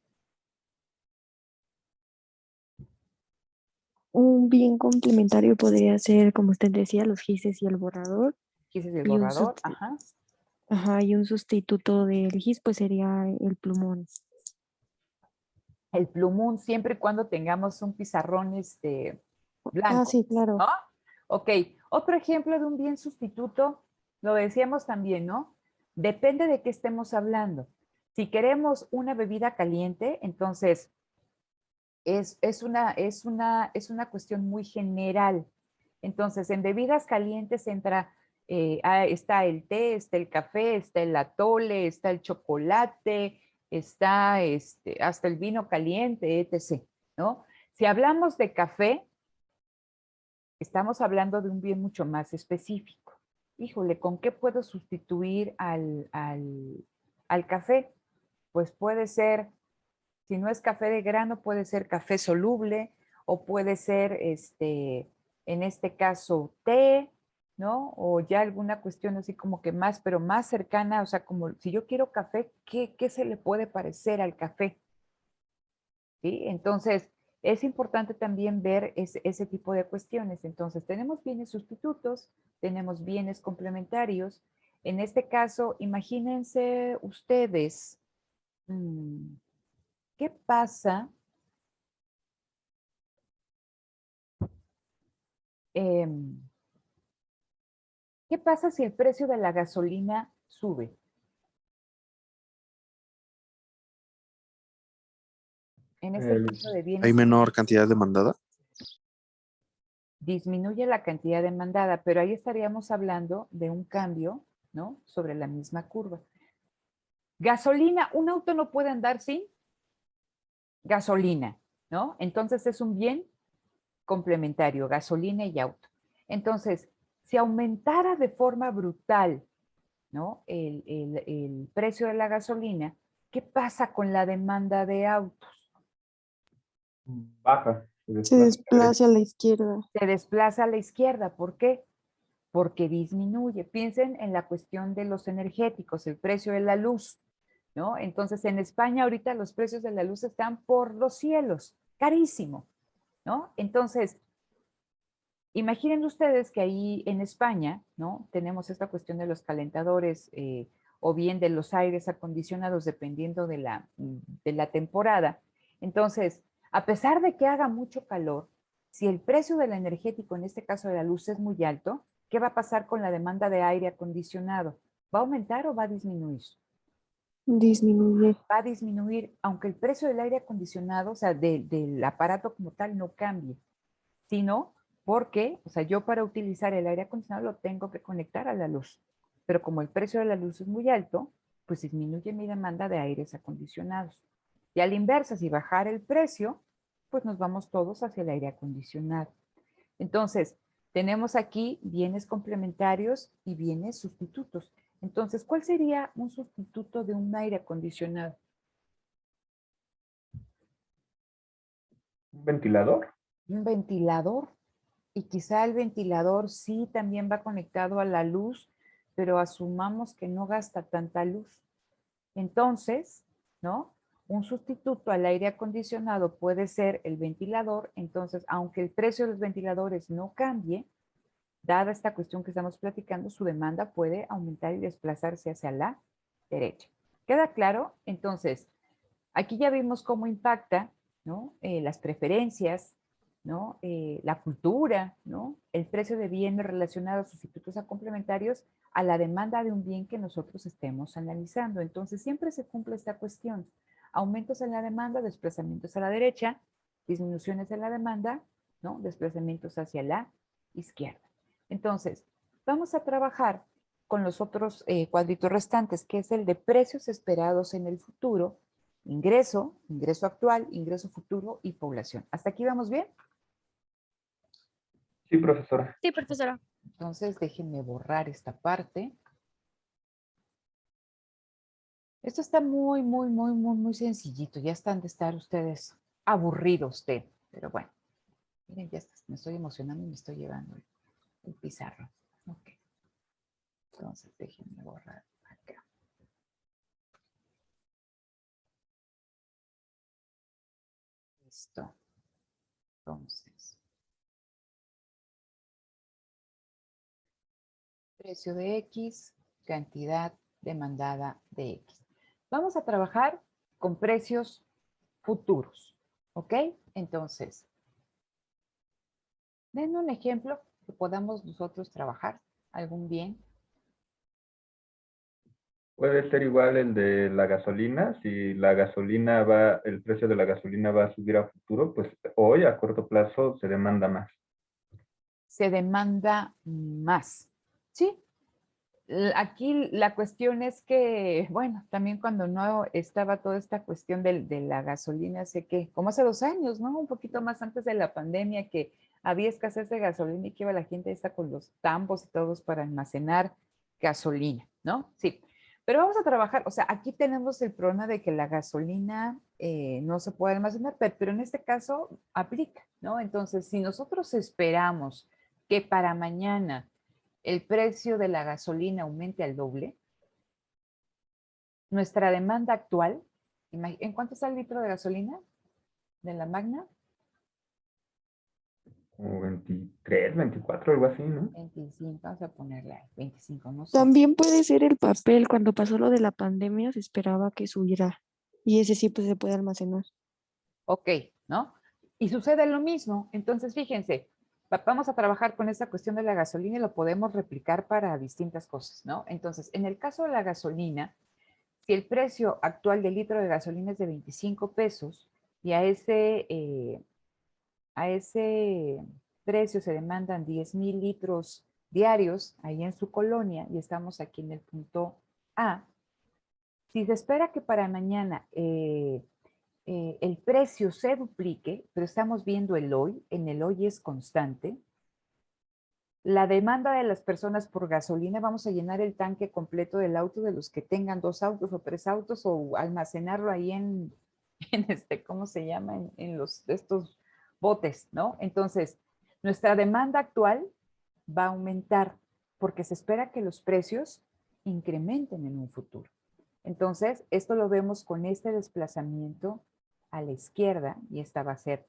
Un bien complementario podría ser, como usted decía, los gises y el borrador. Quises el Y un, borrador, ajá. y un sustituto del gis, pues sería el plumón. El plumón, siempre y cuando tengamos un pizarrón blanco. Sí, claro. ¿No? Ok, otro ejemplo de un bien sustituto, lo decíamos también, ¿no? Depende de qué estemos hablando. Si queremos una bebida caliente, entonces es una cuestión muy general. Entonces, en bebidas calientes está el té, está el café, está el atole, está el chocolate, está hasta el vino caliente, etc., ¿no? Si hablamos de café, estamos hablando de un bien mucho más específico. Híjole, ¿con qué puedo sustituir al café? Pues puede ser, si no es café de grano, puede ser café soluble o puede ser, en este caso, té, ¿no? O ya alguna cuestión así como que más, pero más cercana, o sea, como si yo quiero café, ¿qué se le puede parecer al café? ¿Sí? Entonces, es importante también ver ese tipo de cuestiones. Entonces, tenemos bienes sustitutos, tenemos bienes complementarios. En este caso, imagínense ustedes, ¿qué pasa? ¿Qué pasa si el precio de la gasolina sube? En este caso de bienes ¿Hay menor cantidad demandada? disminuye la cantidad demandada, pero ahí estaríamos hablando de un cambio, ¿no? Sobre la misma curva. Gasolina, un auto no puede andar sin gasolina, ¿no? Entonces es un bien complementario, gasolina y auto. Entonces, si aumentara de forma brutal, ¿no? El precio de la gasolina, ¿qué pasa con la demanda de autos? Baja. Se desplaza a la izquierda. Se desplaza a la izquierda. ¿Por qué? Porque disminuye. Piensen en la cuestión de los energéticos, el precio de la luz, ¿no? Entonces, en España ahorita los precios de la luz están por los cielos, carísimo, ¿no? Entonces, imaginen ustedes que ahí en España, ¿no? Tenemos esta cuestión de los calentadores o bien de los aires acondicionados, dependiendo de la temporada. Entonces, a pesar de que haga mucho calor, si el precio del energético, en este caso de la luz, es muy alto, ¿qué va a pasar con la demanda de aire acondicionado? ¿Va a aumentar o va a disminuir? Disminuye. Va a disminuir, aunque el precio del aire acondicionado, o sea, del aparato como tal, no cambie, sino porque, o sea, yo para utilizar el aire acondicionado lo tengo que conectar a la luz, pero como el precio de la luz es muy alto, pues disminuye mi demanda de aires acondicionados. Y a la inversa, si bajara el precio, pues nos vamos todos hacia el aire acondicionado. Entonces, tenemos aquí bienes complementarios y bienes sustitutos. Entonces, ¿cuál sería un sustituto de un aire acondicionado? ¿Un ventilador? Un ventilador. Y quizá el ventilador sí también va conectado a la luz, pero asumamos que no gasta tanta luz. Entonces, ¿no? Un sustituto al aire acondicionado puede ser el ventilador. Entonces, aunque el precio de los ventiladores no cambie, dada esta cuestión que estamos platicando, su demanda puede aumentar y desplazarse hacia la derecha. ¿Queda claro? Entonces, aquí ya vimos cómo impacta, ¿no? Las preferencias, ¿no? La cultura, ¿no? El precio de bienes relacionados a sustitutos a complementarios a la demanda de un bien que nosotros estemos analizando. Entonces, siempre se cumple esta cuestión. Aumentos en la demanda, desplazamientos a la derecha, disminuciones en la demanda, ¿no? Desplazamientos hacia la izquierda. Entonces, vamos a trabajar con los otros cuadritos restantes, que es el de precios esperados en el futuro, ingreso, ingreso actual, ingreso futuro y población. ¿Hasta aquí vamos bien? Sí, profesora. Sí, profesora. Entonces, déjenme borrar esta parte. Esto está muy sencillito. Ya están de estar ustedes aburridos de, pero bueno. Miren, ya está, me estoy emocionando y me estoy llevando el pizarro. Ok. Entonces, déjenme borrar acá. Listo. Entonces, precio de X, cantidad demandada de X. Vamos a trabajar con precios futuros, ¿ok? Entonces, denme un ejemplo que podamos nosotros trabajar, algún bien. Puede ser igual el de la gasolina. Si la gasolina va, el precio de la gasolina va a subir a futuro, pues hoy a corto plazo se demanda más. Se demanda más, ¿sí? Aquí la cuestión es que, bueno, también cuando no estaba toda esta cuestión de la gasolina, sé que como hace 2 años, ¿no? Un poquito más antes de la pandemia, que había escasez de gasolina y que iba la gente esta con los tambos y todos para almacenar gasolina, ¿no? Sí, pero vamos a trabajar, o sea, aquí tenemos el problema de que la gasolina no se puede almacenar, pero en este caso aplica, ¿no? Entonces, si nosotros esperamos que para mañana el precio de la gasolina aumente al doble, nuestra demanda actual, ¿en cuánto está el litro de gasolina de la Magna? Como 23, 24, algo así, ¿no? 25, vamos a ponerle 25, no sé. También puede ser el papel. Cuando pasó lo de la pandemia se esperaba que subiera. Y ese sí pues se puede almacenar. Ok, ¿no? Y sucede lo mismo. Entonces, fíjense, vamos a trabajar con esta cuestión de la gasolina y lo podemos replicar para distintas cosas, ¿no? Entonces, en el caso de la gasolina, si el precio actual del litro de gasolina es de 25 pesos y a ese precio se demandan 10,000 litros diarios ahí en su colonia y estamos aquí en el punto A. Si se espera que para mañana el precio se duplique, pero estamos viendo el hoy, en el hoy es constante, la demanda de las personas por gasolina, vamos a llenar el tanque completo del auto de los que tengan 2 autos o 3 autos o almacenarlo ahí en ¿cómo se llama? En estos botes, ¿no? Entonces, nuestra demanda actual va a aumentar porque se espera que los precios incrementen en un futuro. Entonces, esto lo vemos con este desplazamiento a la izquierda, y esta va a ser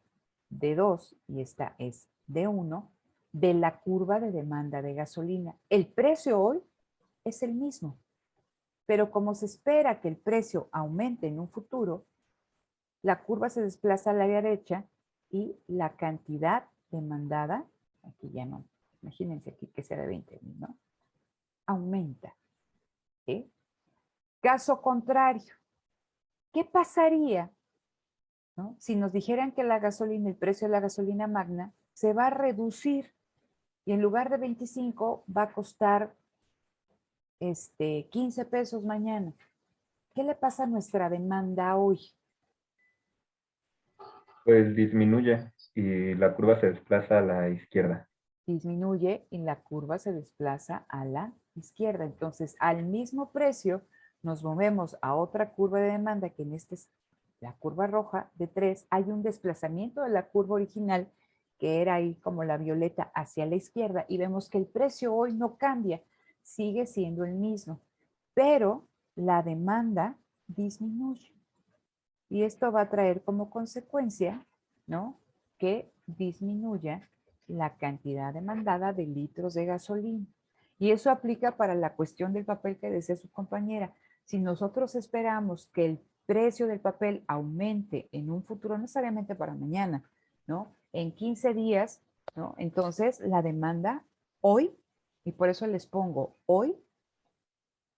D2 y esta es D1, de la curva de demanda de gasolina. El precio hoy es el mismo, pero como se espera que el precio aumente en un futuro, la curva se desplaza a la derecha y la cantidad demandada, aquí ya no, imagínense aquí que sea de 20,000, ¿no? Aumenta. ¿Sí? Caso contrario, ¿qué pasaría, ¿no? Si nos dijeran que la gasolina, el precio de la gasolina magna, se va a reducir y en lugar de 25 va a costar 15 pesos mañana? ¿Qué le pasa a nuestra demanda hoy? Pues disminuye y la curva se desplaza a la izquierda. Disminuye y la curva se desplaza a la izquierda. Entonces, al mismo precio, nos movemos a otra curva de demanda, que en este es la curva roja de 3. Hay un desplazamiento de la curva original, que era ahí como la violeta, hacia la izquierda, y vemos que el precio hoy no cambia, sigue siendo el mismo, pero la demanda disminuye. Y esto va a traer como consecuencia, ¿no?, que disminuya la cantidad demandada de litros de gasolina. Y eso aplica para la cuestión del papel que decía su compañera. Si nosotros esperamos que el precio del papel aumente en un futuro, no necesariamente para mañana, ¿no? En 15 días, ¿no? Entonces la demanda hoy, y por eso les pongo hoy,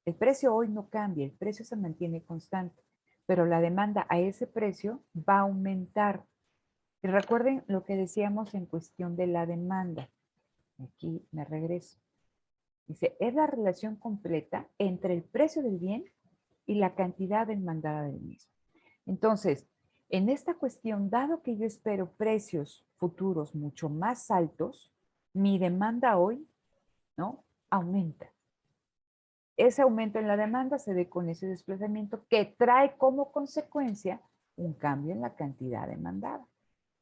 el precio hoy no cambia, el precio se mantiene constante, pero la demanda a ese precio va a aumentar. Y recuerden lo que decíamos en cuestión de la demanda. Aquí me regreso. Dice, es la relación completa entre el precio del bien y la cantidad demandada del mismo. Entonces, en esta cuestión, dado que yo espero precios futuros mucho más altos, mi demanda hoy, ¿no?, aumenta. Ese aumento en la demanda se ve con ese desplazamiento que trae como consecuencia un cambio en la cantidad demandada.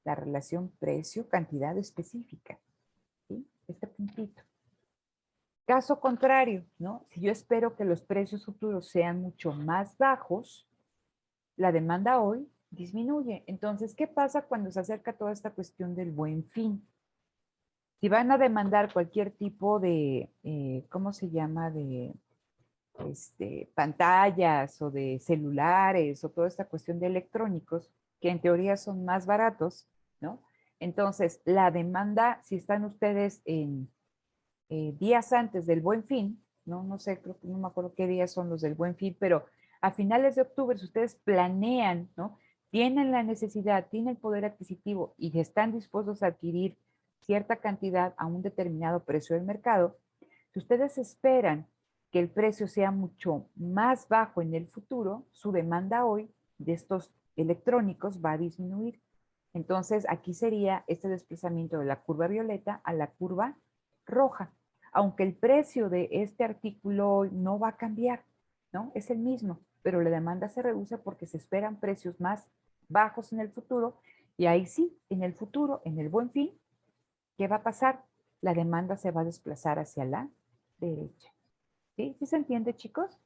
La relación precio-cantidad específica. ¿Sí? Este puntito. Caso contrario, ¿no? Si yo espero que los precios futuros sean mucho más bajos, la demanda hoy disminuye. Entonces, ¿qué pasa cuando se acerca toda esta cuestión del Buen Fin? Si van a demandar cualquier tipo de, ¿cómo se llama?, de pantallas o de celulares o toda esta cuestión de electrónicos, que en teoría son más baratos, ¿no? Entonces, la demanda, si están ustedes en días antes del Buen Fin, ¿no? No sé, creo que no me acuerdo qué días son los del Buen Fin, pero a finales de octubre, si ustedes planean, ¿no?, tienen la necesidad, tienen el poder adquisitivo y están dispuestos a adquirir cierta cantidad a un determinado precio del mercado, si ustedes esperan que el precio sea mucho más bajo en el futuro, su demanda hoy de estos electrónicos va a disminuir. Entonces, aquí sería este desplazamiento de la curva violeta a la curva roja. Aunque el precio de este artículo hoy no va a cambiar, ¿no? Es el mismo, pero la demanda se reduce porque se esperan precios más bajos en el futuro, y ahí sí, en el futuro, en el Buen Fin, ¿qué va a pasar? La demanda se va a desplazar hacia la derecha. ¿Sí? ¿Sí se entiende, chicos?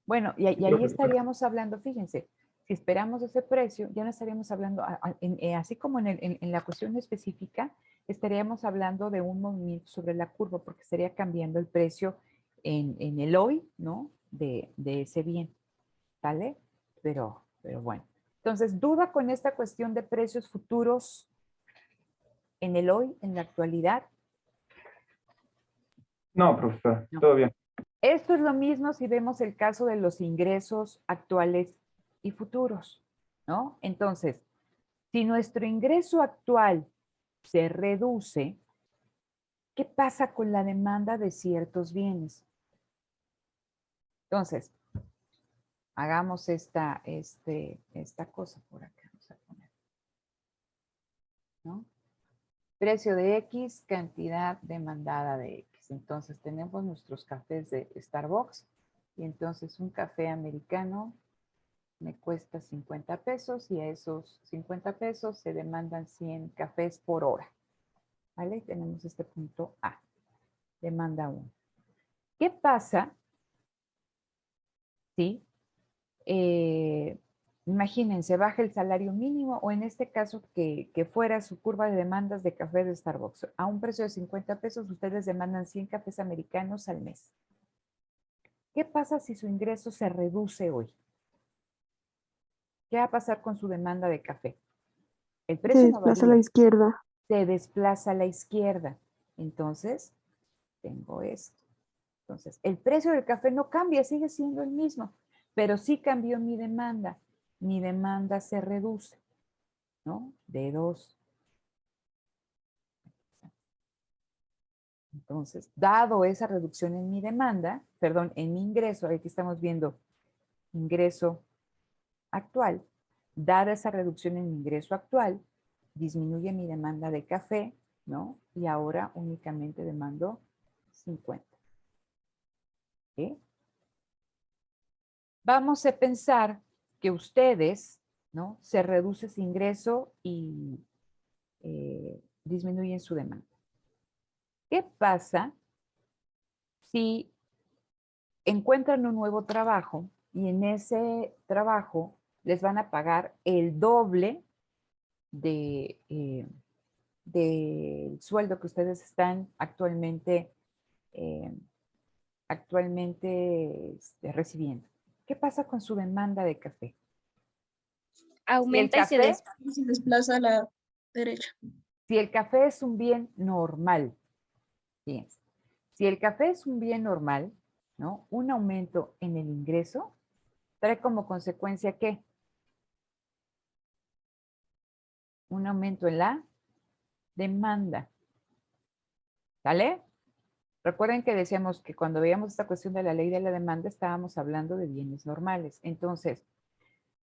Bueno, y ahí estaríamos hablando, fíjense, si esperamos ese precio, ya no estaríamos hablando, así como en la cuestión específica, estaríamos hablando de un movimiento sobre la curva, porque estaría cambiando el precio en el hoy, ¿no?, de ese bien, ¿vale? Pero bueno. Entonces, ¿duda con esta cuestión de precios futuros en el hoy, en la actualidad? No, profesor, No. todo bien. Esto es lo mismo si vemos el caso de los ingresos actuales y futuros. ¿no? Entonces, si nuestro ingreso actual se reduce, ¿qué pasa con la demanda de ciertos bienes? Entonces, hagamos esta cosa por acá. Vamos a poner, ¿no? Precio de X, cantidad demandada de X. Entonces, tenemos nuestros cafés de Starbucks y entonces un café americano me cuesta 50 pesos y a esos 50 pesos se demandan 100 cafés por hora. ¿Vale? Tenemos este punto A. Demanda 1. ¿Qué pasa si, imagínense, baja el salario mínimo o en este caso que fuera su curva de demandas de café de Starbucks? A un precio de 50 pesos ustedes demandan 100 cafés americanos al mes. ¿Qué pasa si su ingreso se reduce hoy? ¿Qué va a pasar con su demanda de café? El Se precio no desplaza a la varía, izquierda. se desplaza a la izquierda. Entonces, tengo esto. Entonces, el precio del café no cambia, sigue siendo el mismo, pero sí cambió mi demanda. Mi demanda se reduce, ¿no? De 2. Entonces, dado esa reducción en mi demanda, perdón, en mi ingreso, aquí estamos viendo ingreso actual, dada esa reducción en mi ingreso actual, disminuye mi demanda de café, ¿no? Y ahora únicamente demando 50. ¿Sí? Vamos a pensar que ustedes, ¿no? Se reduce ese ingreso y disminuyen su demanda. ¿Qué pasa si encuentran un nuevo trabajo y en ese trabajo les van a pagar el doble del sueldo que ustedes están actualmente recibiendo? ¿Qué pasa con su demanda de café? Aumenta y se desplaza a la derecha. Si el café es un bien normal, fíjense, si el café es un bien normal, ¿no? Un aumento en el ingreso trae como consecuencia ¿qué? Un aumento en la demanda. ¿Sale? Recuerden que decíamos que cuando veíamos esta cuestión de la ley de la demanda estábamos hablando de bienes normales. Entonces,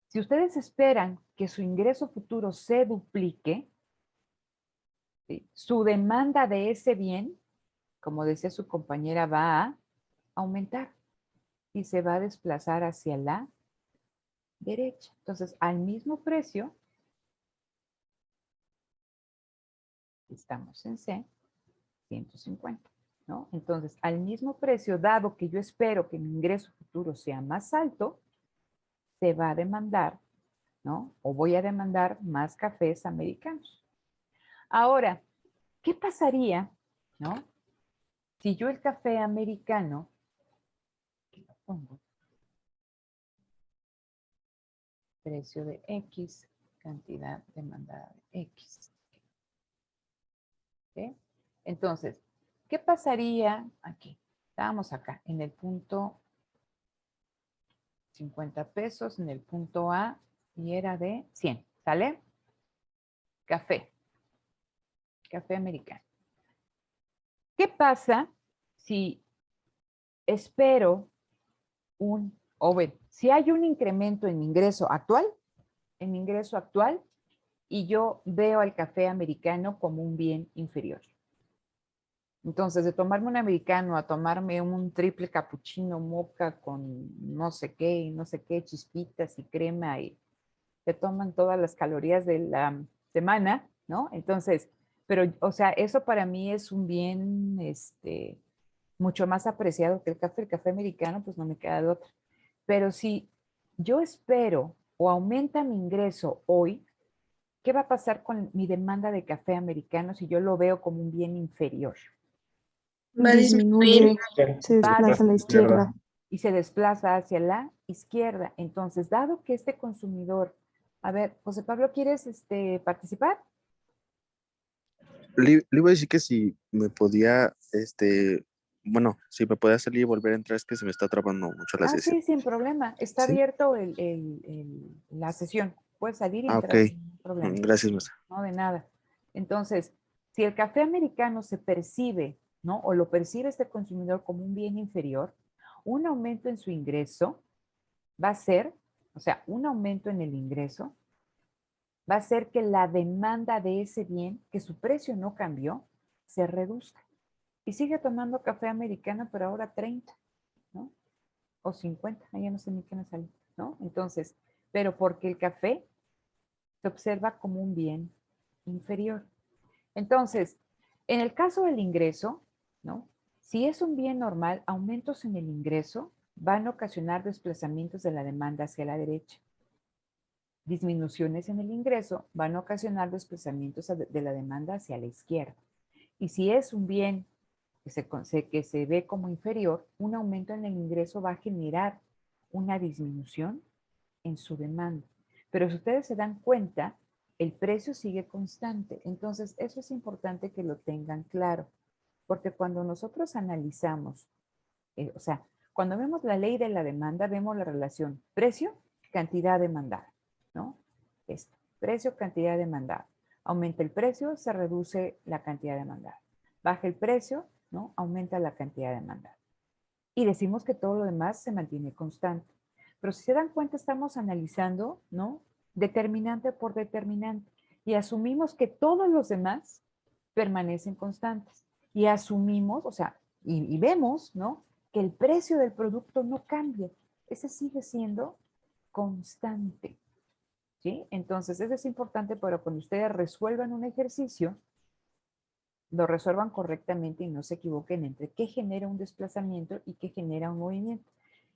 si ustedes esperan que su ingreso futuro se duplique, ¿sí? Su demanda de ese bien, como decía su compañera, va a aumentar y se va a desplazar hacia la derecha. Entonces, al mismo precio, estamos en C, 150, ¿no? Entonces, al mismo precio, dado que yo espero que mi ingreso futuro sea más alto, se va a demandar, ¿no? O voy a demandar más cafés americanos. Ahora, ¿qué pasaría, ¿no? Si yo el café americano, aquí lo pongo, precio de X, cantidad demandada de X. ¿Sí? Entonces, ¿qué pasaría aquí? Estábamos acá, en el punto 50 pesos, en el punto A, y era de 100, ¿sale? Café, café americano. ¿Qué pasa si espero si hay un incremento en mi ingreso actual, y yo veo al café americano como un bien inferior? Entonces, de tomarme un americano a tomarme un triple cappuccino moca con no sé qué, y no sé qué, chispitas y crema, y te toman todas las calorías de la semana, ¿no? Entonces, pero, o sea, eso para mí es un bien, mucho más apreciado que el café americano, pues no me queda de otra. Pero si yo espero o aumenta mi ingreso hoy, ¿qué va a pasar con mi demanda de café americano si yo lo veo como un bien inferior? Va a disminuir. Disminuye, se desplaza a la izquierda. Y se desplaza hacia la izquierda. Entonces, dado que este consumidor, a ver, José Pablo, ¿quieres participar? Le iba a decir que si me podía, bueno, si me podía salir y volver a entrar, es que se me está trabando mucho la sesión. Sí, sin problema. Está ¿Sí? abierto la sesión. puedes salir y Ah, entrar ok. sin ningún problema. Gracias, maestra. No, de nada. Entonces, si el café americano se percibe, ¿no? O lo percibe este consumidor como un bien inferior, un aumento en su ingreso va a ser, o sea, un aumento en el ingreso va a hacer que la demanda de ese bien, que su precio no cambió, se reduzca. Y sigue tomando café americano, pero ahora 30, ¿no? O 50, ya no sé ni qué me sale, ¿no? Entonces, pero porque el café se observa como un bien inferior. Entonces, en el caso del ingreso, ¿no? Si es un bien normal, aumentos en el ingreso van a ocasionar desplazamientos de la demanda hacia la derecha. Disminuciones en el ingreso van a ocasionar desplazamientos de la demanda hacia la izquierda. Y si es un bien que se ve como inferior, un aumento en el ingreso va a generar una disminución en su demanda. Pero si ustedes se dan cuenta, el precio sigue constante. Entonces, eso es importante que lo tengan claro, porque cuando nosotros analizamos, o sea, cuando vemos la ley de la demanda, vemos la relación precio, cantidad demandada, ¿no? Esto, precio, cantidad demandada. Aumenta el precio, se reduce la cantidad demandada. Baja el precio, ¿no? Aumenta la cantidad demandada. Y decimos que todo lo demás se mantiene constante. Pero si se dan cuenta, estamos analizando, ¿no? Determinante por determinante. Y asumimos que todos los demás permanecen constantes. Y asumimos, o sea, y vemos, ¿no? Que el precio del producto no cambia. Ese sigue siendo constante. ¿Sí? Entonces, eso es importante para cuando ustedes resuelvan un ejercicio, lo resuelvan correctamente y no se equivoquen entre qué genera un desplazamiento y qué genera un movimiento.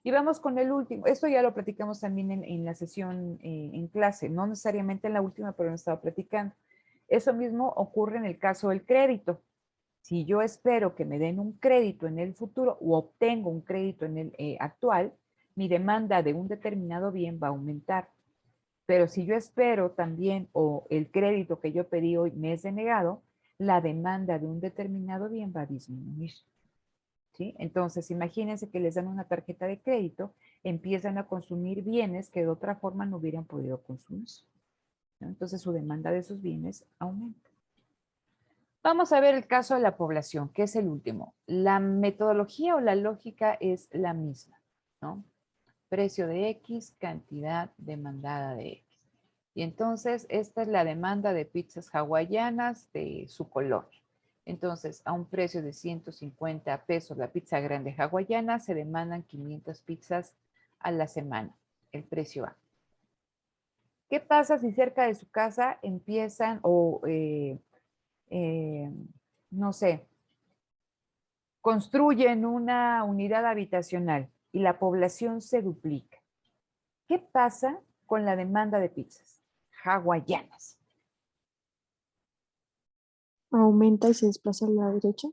Y vamos con el último. Esto ya lo platicamos también en la sesión en clase, no necesariamente en la última, pero hemos estado platicando. Eso mismo ocurre en el caso del crédito. Si yo espero que me den un crédito en el futuro o obtengo un crédito en el actual, mi demanda de un determinado bien va a aumentar. Pero si yo espero también o el crédito que yo pedí hoy me es denegado, la demanda de un determinado bien va a disminuir. ¿Sí? Entonces, imagínense que les dan una tarjeta de crédito, empiezan a consumir bienes que de otra forma no hubieran podido consumir, ¿no? Entonces, su demanda de esos bienes aumenta. Vamos a ver el caso de la población, que es el último. La metodología o la lógica es la misma, ¿no? Precio de X, cantidad demandada de X. Y entonces, esta es la demanda de pizzas hawaianas de su colonia. Entonces, a un precio de 150 pesos la pizza grande hawaiana, se demandan 500 pizzas a la semana. El precio A. ¿Qué pasa si cerca de su casa empiezan no sé, construyen una unidad habitacional y la población se duplica? ¿Qué pasa con la demanda de pizzas hawaianas? Aumenta y se desplaza a la derecha.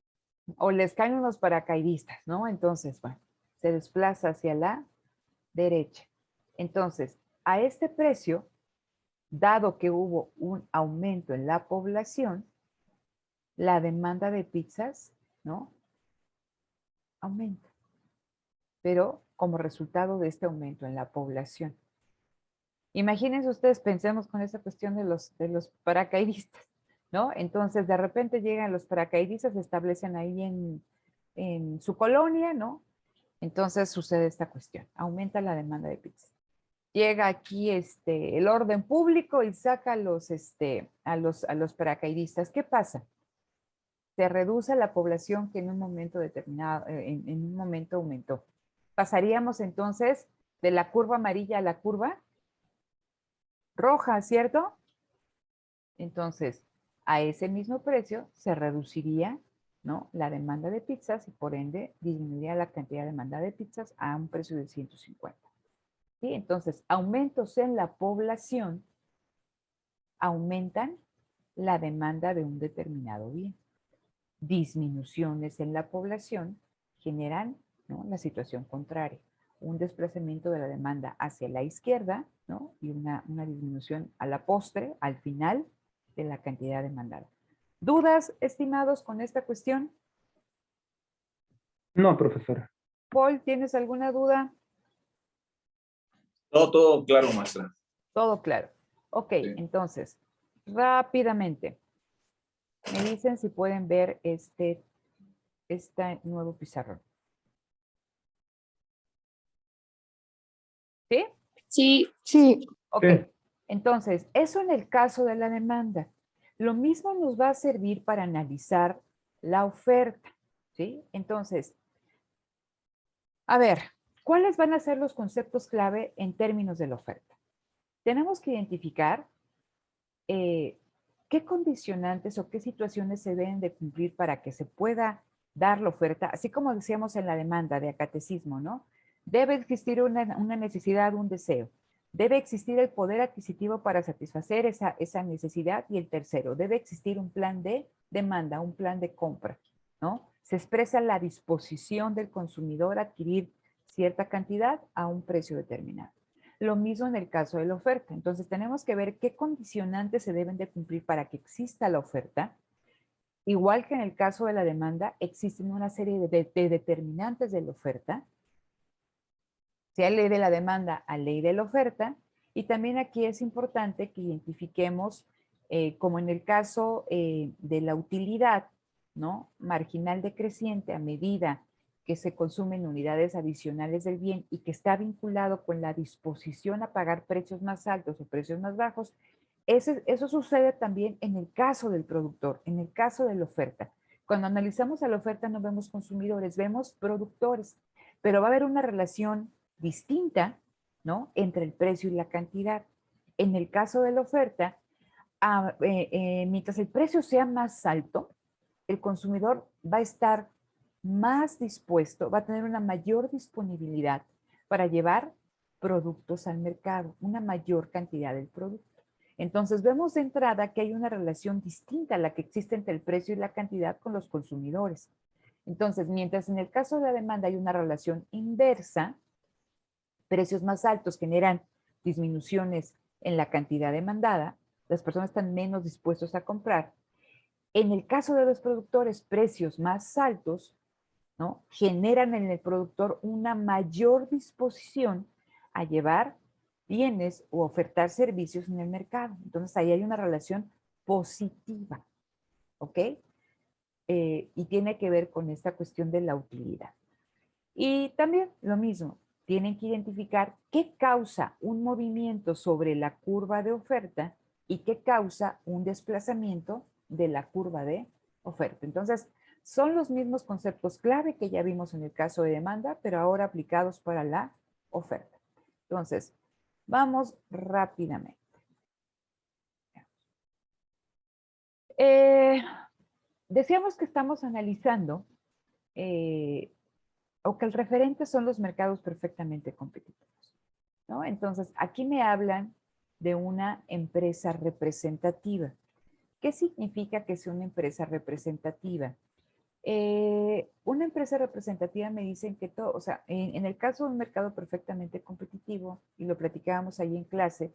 O les caen unos paracaidistas, ¿no? Entonces, bueno, se desplaza hacia la derecha. Entonces, a este precio, dado que hubo un aumento en la población, la demanda de pizzas, ¿no? Aumenta. Pero como resultado de este aumento en la población. Imagínense ustedes, pensemos con esta cuestión de los paracaidistas, ¿no? Entonces, de repente llegan los paracaidistas, se establecen ahí en su colonia, ¿no? Entonces sucede esta cuestión, aumenta la demanda de pizza. Llega aquí el orden público y saca a los paracaidistas. ¿Qué pasa? Se reduce la población que en un momento determinado, en un momento aumentó. Pasaríamos entonces de la curva amarilla a la curva roja, ¿cierto? Entonces, a ese mismo precio se reduciría, ¿no?, la demanda de pizzas y por ende disminuiría la cantidad de demanda de pizzas a un precio de 150. ¿Sí? Entonces, aumentos en la población aumentan la demanda de un determinado bien. Disminuciones en la población generan, ¿no?, la situación contraria, un desplazamiento de la demanda hacia la izquierda, ¿no?, y una disminución a la postre, al final, de la cantidad demandada. ¿Dudas, estimados, con esta cuestión? No, profesora. Paul, ¿tienes alguna duda? Todo claro, maestra. Todo claro. Ok, entonces, rápidamente, me dicen si pueden ver este nuevo pizarrón. ¿Sí? Sí, Sí, Ok, Sí. entonces, eso en el caso de la demanda. Lo mismo nos va a servir para analizar la oferta, ¿sí? Entonces, a ver, ¿cuáles van a ser los conceptos clave en términos de la oferta? Tenemos que identificar qué condicionantes o qué situaciones se deben de cumplir para que se pueda dar la oferta, así como decíamos en la demanda de acatecismo, ¿no? Debe existir una necesidad, un deseo. Debe existir el poder adquisitivo para satisfacer esa necesidad. Y el tercero, debe existir un plan de demanda, un plan de compra, ¿no? Se expresa la disposición del consumidor a adquirir cierta cantidad a un precio determinado. Lo mismo en el caso de la oferta. Entonces tenemos que ver qué condicionantes se deben de cumplir para que exista la oferta. Igual que en el caso de la demanda, existen una serie de determinantes de la oferta. Sea ley de la demanda a ley de la oferta. Y también aquí es importante que identifiquemos, como en el caso de la utilidad, ¿no? Marginal decreciente a medida que se consumen unidades adicionales del bien y que está vinculado con la disposición a pagar precios más altos o precios más bajos, eso sucede también en el caso del productor, en el caso de la oferta. Cuando analizamos a la oferta no vemos consumidores, vemos productores, pero va a haber una relación distinta, ¿no? Entre el precio y la cantidad. En el caso de la oferta, mientras el precio sea más alto, el consumidor va a estar más dispuesto, va a tener una mayor disponibilidad para llevar productos al mercado, una mayor cantidad del producto. Entonces vemos de entrada que hay una relación distinta a la que existe entre el precio y la cantidad con los consumidores. Entonces, mientras en el caso de la demanda hay una relación inversa, precios más altos generan disminuciones en la cantidad demandada, las personas están menos dispuestos a comprar. En el caso de los productores, precios más altos, ¿no? Generan en el productor una mayor disposición a llevar bienes o ofertar servicios en el mercado. Entonces ahí hay una relación positiva, ¿ok? Y tiene que ver con esta cuestión de la utilidad. Y también lo mismo, tienen que identificar qué causa un movimiento sobre la curva de oferta y qué causa un desplazamiento de la curva de oferta. Entonces, son los mismos conceptos clave que ya vimos en el caso de demanda, pero ahora aplicados para la oferta. Entonces, vamos rápidamente. Decíamos que estamos analizando o que el referente son los mercados perfectamente competitivos, ¿no? Entonces, aquí me hablan de una empresa representativa. ¿Qué significa que sea una empresa representativa? Una empresa representativa me dicen que todo, o sea, en el caso de un mercado perfectamente competitivo, y lo platicábamos ahí en clase,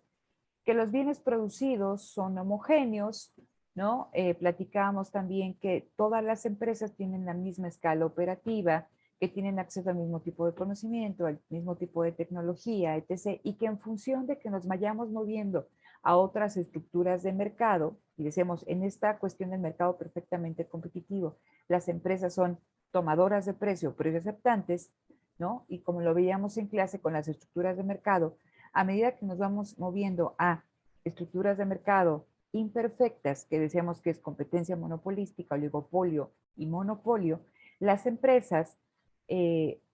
que los bienes producidos son homogéneos, ¿no? Platicábamos también que todas las empresas tienen la misma escala operativa, que tienen acceso al mismo tipo de conocimiento, al mismo tipo de tecnología, etc. Y que en función de que nos vayamos moviendo a otras estructuras de mercado, y decimos, en esta cuestión del mercado perfectamente competitivo, las empresas son tomadoras de precio, precios aceptantes, ¿no? Y como lo veíamos en clase con las estructuras de mercado, a medida que nos vamos moviendo a estructuras de mercado imperfectas, que decíamos que es competencia monopolística, oligopolio y monopolio, las empresas,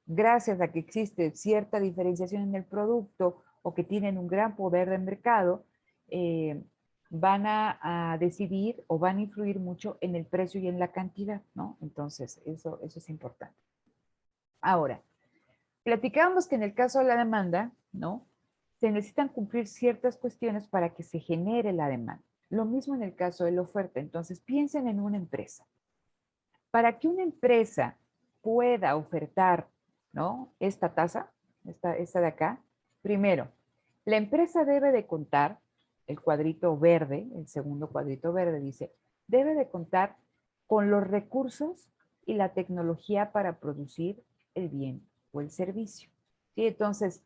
gracias a que existe cierta diferenciación en el producto o que tienen un gran poder de mercado, van a decidir o van a influir mucho en el precio y en la cantidad, ¿no? Entonces, eso es importante. Ahora, platicábamos que en el caso de la demanda, ¿no? Se necesitan cumplir ciertas cuestiones para que se genere la demanda. Lo mismo en el caso de la oferta. Entonces, piensen en una empresa. Para que una empresa pueda ofertar, ¿no? Esta tasa, esta de acá, primero, la empresa debe de contar, el cuadrito verde, el segundo cuadrito verde dice, debe de contar con los recursos y la tecnología para producir el bien o el servicio. ¿Sí? Entonces,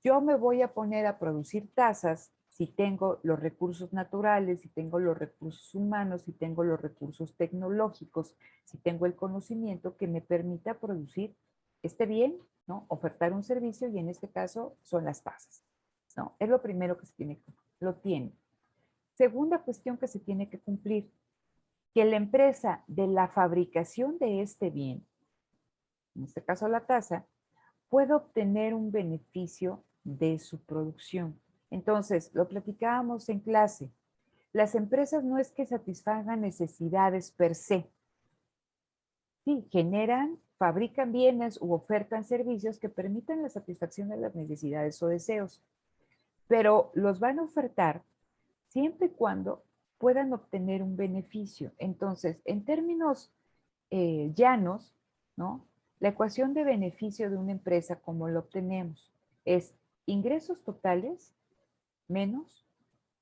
yo me voy a poner a producir tazas si tengo los recursos naturales, si tengo los recursos humanos, si tengo los recursos tecnológicos, si tengo el conocimiento que me permita producir este bien, ¿no? Ofertar un servicio y en este caso son las tasas, ¿no? Es lo primero que se tiene que lo tiene. Segunda cuestión que se tiene que cumplir, que la empresa de la fabricación de este bien, en este caso la tasa, puede obtener un beneficio de su producción. Entonces, lo platicábamos en clase. Las empresas no es que satisfagan necesidades per se. Sí, generan, fabrican bienes u ofertan servicios que permitan la satisfacción de las necesidades o deseos. Pero los van a ofertar siempre y cuando puedan obtener un beneficio. Entonces, en términos llanos, ¿no? La ecuación de beneficio de una empresa, como lo obtenemos, es ingresos totales menos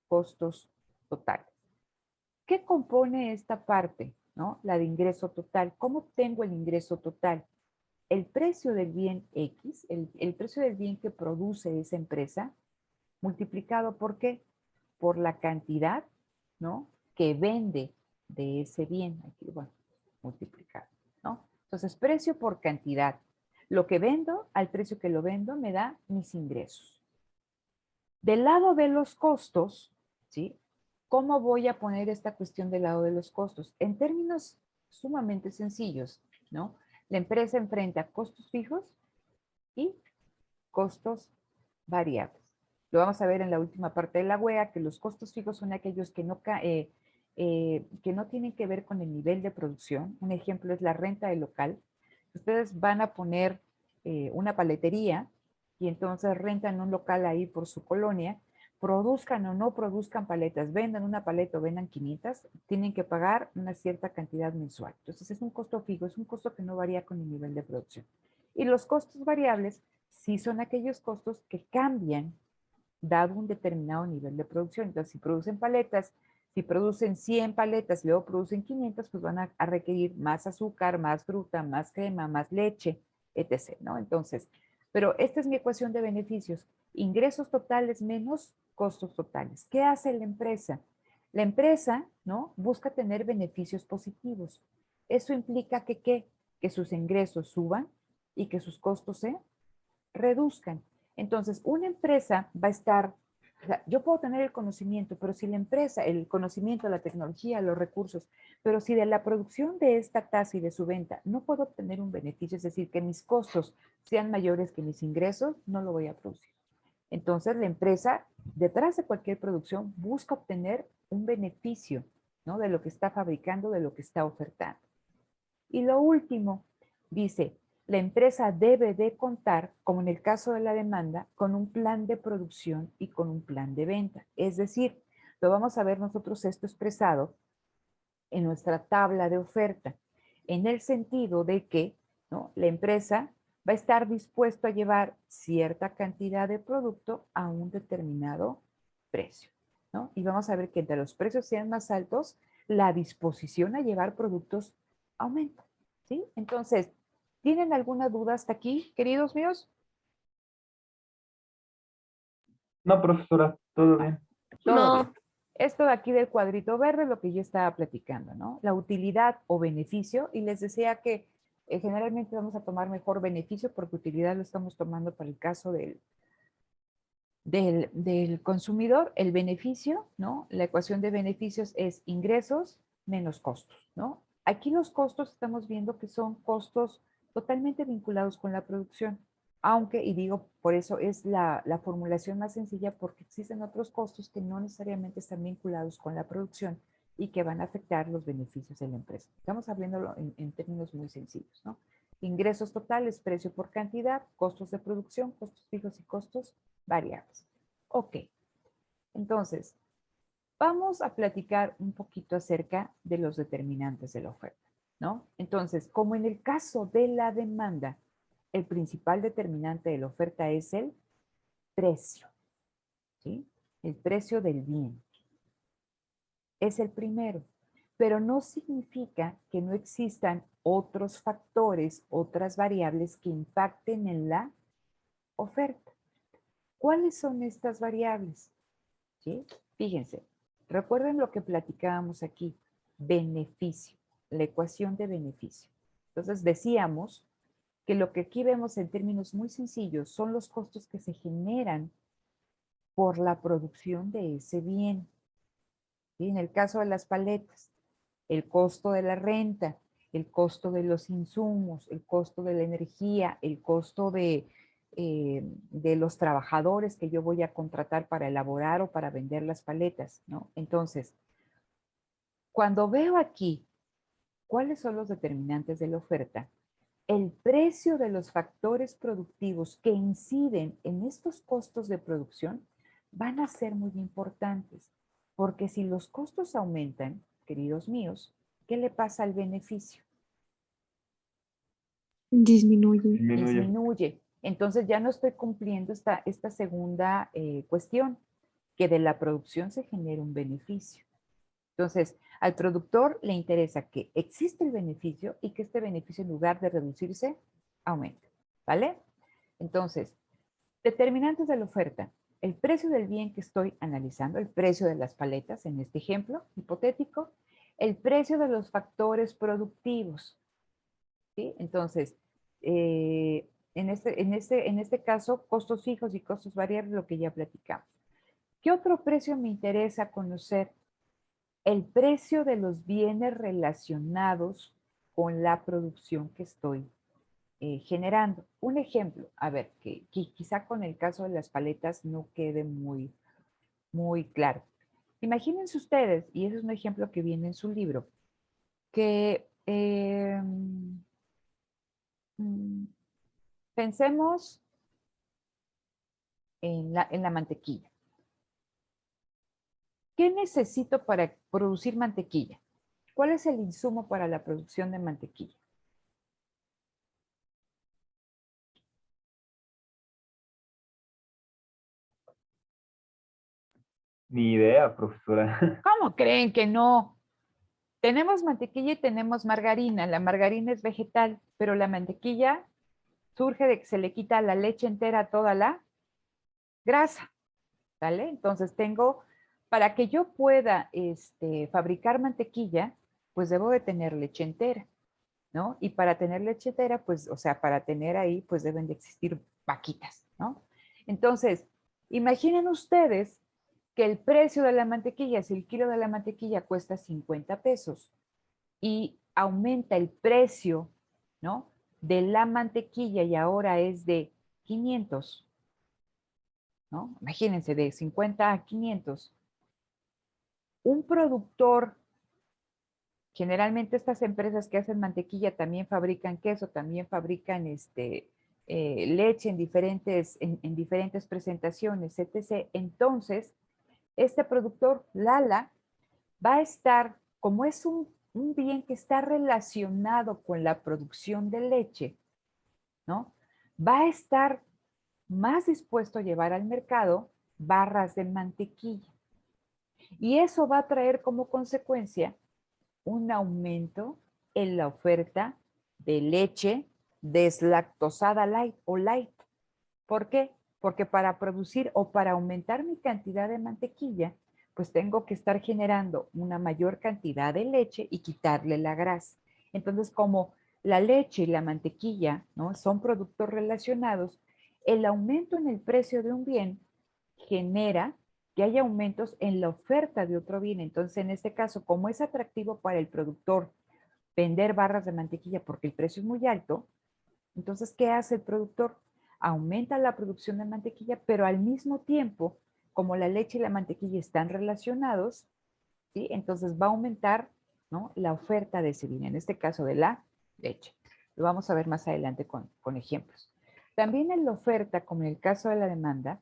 costos totales. ¿Qué compone esta parte, ¿no? La de ingreso total. ¿Cómo obtengo el ingreso total? El precio del bien X, el precio del bien que produce esa empresa, multiplicado por qué? Por la cantidad, ¿no? Que vende de ese bien. Aquí, bueno, multiplicado, ¿no? Entonces, precio por cantidad. Lo que vendo al precio que lo vendo me da mis ingresos. Del lado de los costos, ¿sí? ¿Cómo voy a poner esta cuestión del lado de los costos? En términos sumamente sencillos, ¿no? La empresa enfrenta costos fijos y costos variables. Lo vamos a ver en la última parte de la WEA, que los costos fijos son aquellos que no tienen que ver con el nivel de producción. Un ejemplo es la renta del local. Ustedes van a poner una paletería y entonces rentan un local ahí por su colonia, produzcan o no produzcan paletas, vendan una paleta o vendan 500, tienen que pagar una cierta cantidad mensual. Entonces es un costo fijo, es un costo que no varía con el nivel de producción. Y los costos variables sí son aquellos costos que cambian dado un determinado nivel de producción. Entonces, si producen paletas, si producen 100 paletas y luego producen 500, pues van a requerir más azúcar, más fruta, más crema, más leche, etc., ¿no? Entonces, pero esta es mi ecuación de beneficios. Ingresos totales menos costos totales. ¿Qué hace la empresa? La empresa, ¿no? Busca tener beneficios positivos. Eso implica que, ¿qué? Que sus ingresos suban y que sus costos se reduzcan. Entonces, una empresa va a estar, o sea, yo puedo tener el conocimiento, pero si la empresa, el conocimiento, la tecnología, los recursos, pero si de la producción de esta tasa y de su venta no puedo obtener un beneficio, es decir, que mis costos sean mayores que mis ingresos, no lo voy a producir. Entonces, la empresa, detrás de cualquier producción, busca obtener un beneficio, ¿no? De lo que está fabricando, de lo que está ofertando. Y lo último, dice, la empresa debe de contar, como en el caso de la demanda, con un plan de producción y con un plan de venta. Es decir, lo vamos a ver nosotros esto expresado en nuestra tabla de oferta, en el sentido de que, ¿no? La empresa va a estar dispuesto a llevar cierta cantidad de producto a un determinado precio, ¿no? Y vamos a ver que entre los precios sean más altos, la disposición a llevar productos aumenta, ¿sí? Entonces, ¿tienen alguna duda hasta aquí, queridos míos? No, profesora, todo bien. Todo No. bien. Esto de aquí del cuadrito verde es lo que yo estaba platicando, ¿no? La utilidad o beneficio, y les decía que generalmente vamos a tomar mejor beneficio porque utilidad lo estamos tomando para el caso del consumidor. El beneficio, ¿no? La ecuación de beneficios es ingresos menos costos, ¿no? Aquí los costos estamos viendo que son costos totalmente vinculados con la producción, aunque, y digo, por eso es la formulación más sencilla porque existen otros costos que no necesariamente están vinculados con la producción y que van a afectar los beneficios de la empresa. Estamos hablando en términos muy sencillos, ¿no? Ingresos totales, precio por cantidad, costos de producción, costos fijos y costos variables. Ok, entonces, vamos a platicar un poquito acerca de los determinantes de la oferta, ¿no? Entonces, como en el caso de la demanda, el principal determinante de la oferta es el precio, ¿sí? El precio del bien. Es el primero, pero no significa que no existan otros factores, otras variables que impacten en la oferta. ¿Cuáles son estas variables? ¿sí? Fíjense, recuerden lo que platicábamos aquí, beneficio, la ecuación de beneficio. Entonces decíamos que lo que aquí vemos en términos muy sencillos son los costos que se generan por la producción de ese bien. ¿Sí? En el caso de las paletas, el costo de la renta, el costo de los insumos, el costo de la energía, el costo de los trabajadores que yo voy a contratar para elaborar o para vender las paletas, ¿no? Entonces, cuando veo aquí cuáles son los determinantes de la oferta, el precio de los factores productivos que inciden en estos costos de producción van a ser muy importantes, porque si los costos aumentan, queridos míos, ¿qué le pasa al beneficio? Disminuye. Disminuye. Disminuye. Entonces ya no estoy cumpliendo esta segunda cuestión, que de la producción se genera un beneficio. Entonces, al productor le interesa que existe el beneficio y que este beneficio, en lugar de reducirse, aumente. ¿Vale? Entonces, determinantes de la oferta. El precio del bien que estoy analizando, el precio de las paletas, en este ejemplo hipotético, el precio de los factores productivos. ¿Sí? Entonces, en este caso, costos fijos y costos variables, lo que ya platicamos. ¿Qué otro precio me interesa conocer? El precio de los bienes relacionados con la producción que estoy generando. Un ejemplo, a ver, que quizá con el caso de las paletas no quede muy, muy claro. Imagínense ustedes, y ese es un ejemplo que viene en su libro, que pensemos en la mantequilla. ¿Qué necesito para producir mantequilla? ¿Cuál es el insumo para la producción de mantequilla? Ni idea, profesora. ¿Cómo creen que no? Tenemos mantequilla y tenemos margarina. La margarina es vegetal, pero la mantequilla surge de que se le quita la leche entera toda la grasa, ¿vale? Entonces para que yo pueda fabricar mantequilla, pues debo de tener leche entera, ¿no? Y para tener leche entera, pues, o sea, para tener ahí, pues deben de existir vaquitas, ¿no? Entonces, imaginen ustedes que el precio de la mantequilla, si el kilo de la mantequilla cuesta 50 pesos y aumenta el precio, ¿no? De la mantequilla y ahora es de 500, ¿no? Imagínense, de 50 a 500. Un productor, generalmente estas empresas que hacen mantequilla también fabrican queso, también fabrican leche en diferentes presentaciones, etc. Entonces, este productor, Lala, va a estar, como es un bien que está relacionado con la producción de leche, ¿no? Va a estar más dispuesto a llevar al mercado barras de mantequilla. Y eso va a traer como consecuencia un aumento en la oferta de leche deslactosada light o light. ¿Por qué? Porque para producir o para aumentar mi cantidad de mantequilla, pues tengo que estar generando una mayor cantidad de leche y quitarle la grasa. Entonces, como la leche y la mantequilla, ¿no?, son productos relacionados, el aumento en el precio de un bien genera que haya aumentos en la oferta de otro bien. Entonces, en este caso, como es atractivo para el productor vender barras de mantequilla porque el precio es muy alto, entonces, ¿qué hace el productor? Aumenta la producción de mantequilla, pero al mismo tiempo, como la leche y la mantequilla están relacionados, ¿sí?, entonces va a aumentar, ¿no?, la oferta de ese bien, en este caso de la leche. Lo vamos a ver más adelante con ejemplos. También en la oferta, como en el caso de la demanda,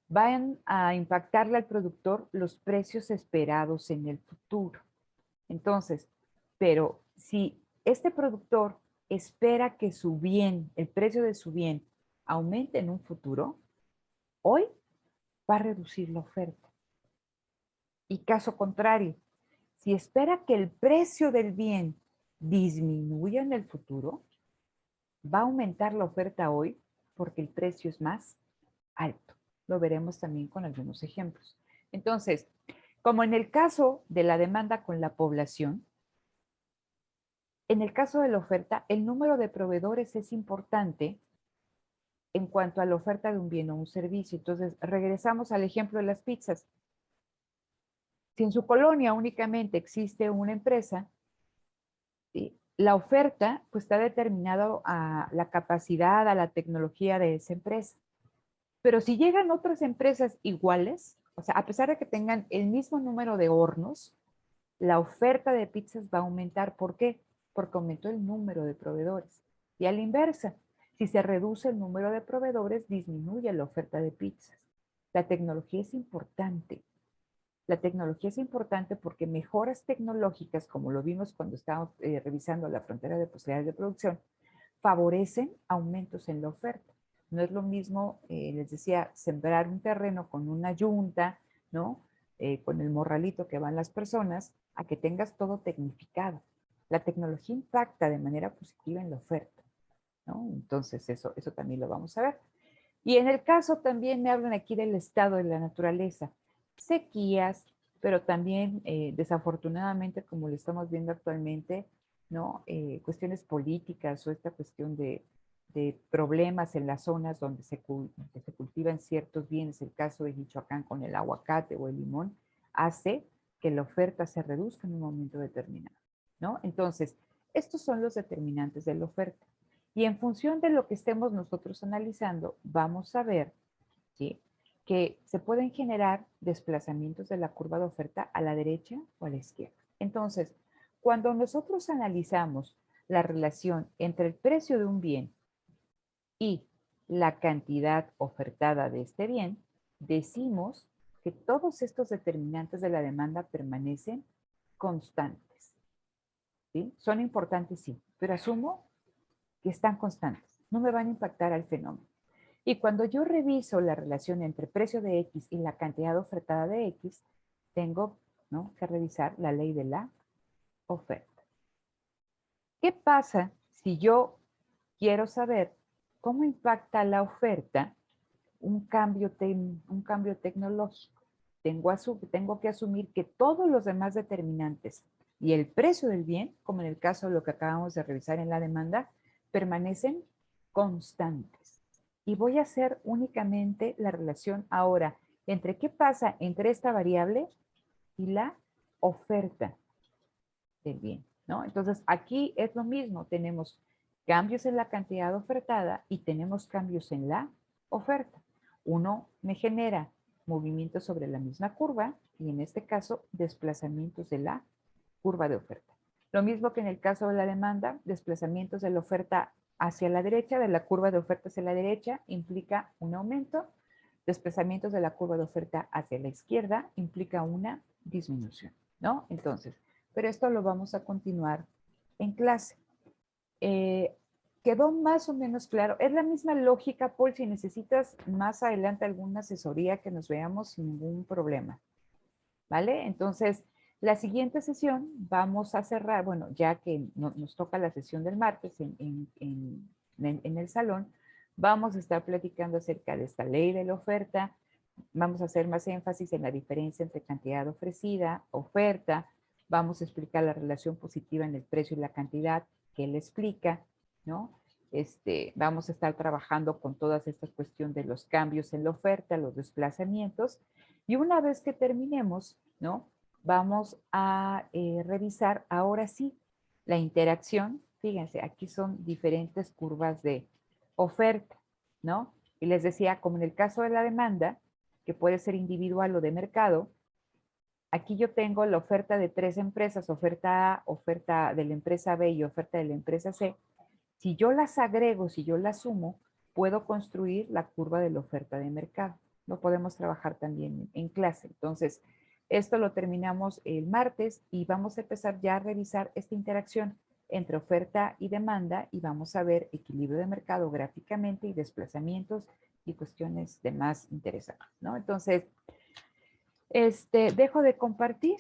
van a impactarle al productor los precios esperados en el futuro. Entonces, pero si este productor espera que su bien, el precio de su bien, aumente en un futuro, hoy va a reducir la oferta. Y caso contrario, si espera que el precio del bien disminuya en el futuro, va a aumentar la oferta hoy porque el precio es más alto. Lo veremos también con algunos ejemplos. Entonces, como en el caso de la demanda con la población, en el caso de la oferta, el número de proveedores es importante en cuanto a la oferta de un bien o un servicio. Entonces, regresamos al ejemplo de las pizzas. Si en su colonia únicamente existe una empresa, ¿sí?, la oferta pues está determinado a la capacidad, a la tecnología de esa empresa. Pero si llegan otras empresas iguales, o sea, a pesar de que tengan el mismo número de hornos, la oferta de pizzas va a aumentar. ¿Por qué? Porque aumentó el número de proveedores. Y a la inversa, si se reduce el número de proveedores, disminuye la oferta de pizzas. La tecnología es importante. La tecnología es importante porque mejoras tecnológicas, como lo vimos cuando estábamos revisando la frontera de posibilidades de producción, favorecen aumentos en la oferta. No es lo mismo, les decía, sembrar un terreno con una yunta, ¿no? Con el morralito que van las personas, a que tengas todo tecnificado. La tecnología impacta de manera positiva en la oferta, ¿no? Entonces eso también lo vamos a ver. Y en el caso también me hablan aquí del estado de la naturaleza. Sequías, pero también desafortunadamente, como lo estamos viendo actualmente, ¿no? Cuestiones políticas o esta cuestión de problemas en las zonas donde se cultivan ciertos bienes, el caso de Michoacán con el aguacate o el limón, hace que la oferta se reduzca en un momento determinado, ¿no? Entonces, estos son los determinantes de la oferta. Y en función de lo que estemos nosotros analizando, vamos a ver, ¿sí?, que se pueden generar desplazamientos de la curva de oferta a la derecha o a la izquierda. Entonces, cuando nosotros analizamos la relación entre el precio de un bien y la cantidad ofertada de este bien, decimos que todos estos determinantes de la demanda permanecen constantes, ¿sí? Son importantes, sí, pero asumo que están constantes, no me van a impactar al fenómeno. Y cuando yo reviso la relación entre precio de X y la cantidad ofertada de X, tengo, ¿no?, que revisar la ley de la oferta. ¿Qué pasa si yo quiero saber cómo impacta la oferta un cambio tecnológico? Tengo que asumir que todos los demás determinantes y el precio del bien, como en el caso de lo que acabamos de revisar en la demanda, permanecen constantes. Y voy a hacer únicamente la relación ahora entre qué pasa entre esta variable y la oferta del bien, ¿no? Entonces, aquí es lo mismo. Tenemos cambios en la cantidad ofertada y tenemos cambios en la oferta. Uno me genera movimientos sobre la misma curva y en este caso, desplazamientos de la curva de oferta. Lo mismo que en el caso de la demanda, desplazamientos de la oferta hacia la derecha, de la curva de oferta hacia la derecha, implica un aumento. Desplazamientos de la curva de oferta hacia la izquierda implica una disminución, ¿no? Entonces, pero esto lo vamos a continuar en clase. ¿Quedó más o menos claro? Es la misma lógica, Paul, si necesitas más adelante alguna asesoría que nos veamos sin ningún problema, ¿vale? Entonces, la siguiente sesión vamos a cerrar, bueno, ya que nos toca la sesión del martes en el salón, vamos a estar platicando acerca de esta ley de la oferta, vamos a hacer más énfasis en la diferencia entre cantidad ofrecida, oferta, vamos a explicar la relación positiva en el precio y la cantidad que él explica, ¿no? Vamos a estar trabajando con todas estas cuestiones de los cambios en la oferta, los desplazamientos, y una vez que terminemos, ¿no?, vamos a revisar ahora sí la interacción. Fíjense, aquí son diferentes curvas de oferta, ¿no? Y les decía, como en el caso de la demanda, que puede ser individual o de mercado, aquí yo tengo la oferta de 3 empresas, oferta A, oferta de la empresa B y oferta de la empresa C. Si yo las agrego, si yo las sumo, puedo construir la curva de la oferta de mercado. Lo podemos trabajar también en clase. Entonces, esto lo terminamos el martes y vamos a empezar ya a revisar esta interacción entre oferta y demanda y vamos a ver equilibrio de mercado gráficamente y desplazamientos y cuestiones de más interesantes, ¿no? Entonces, dejo de compartir.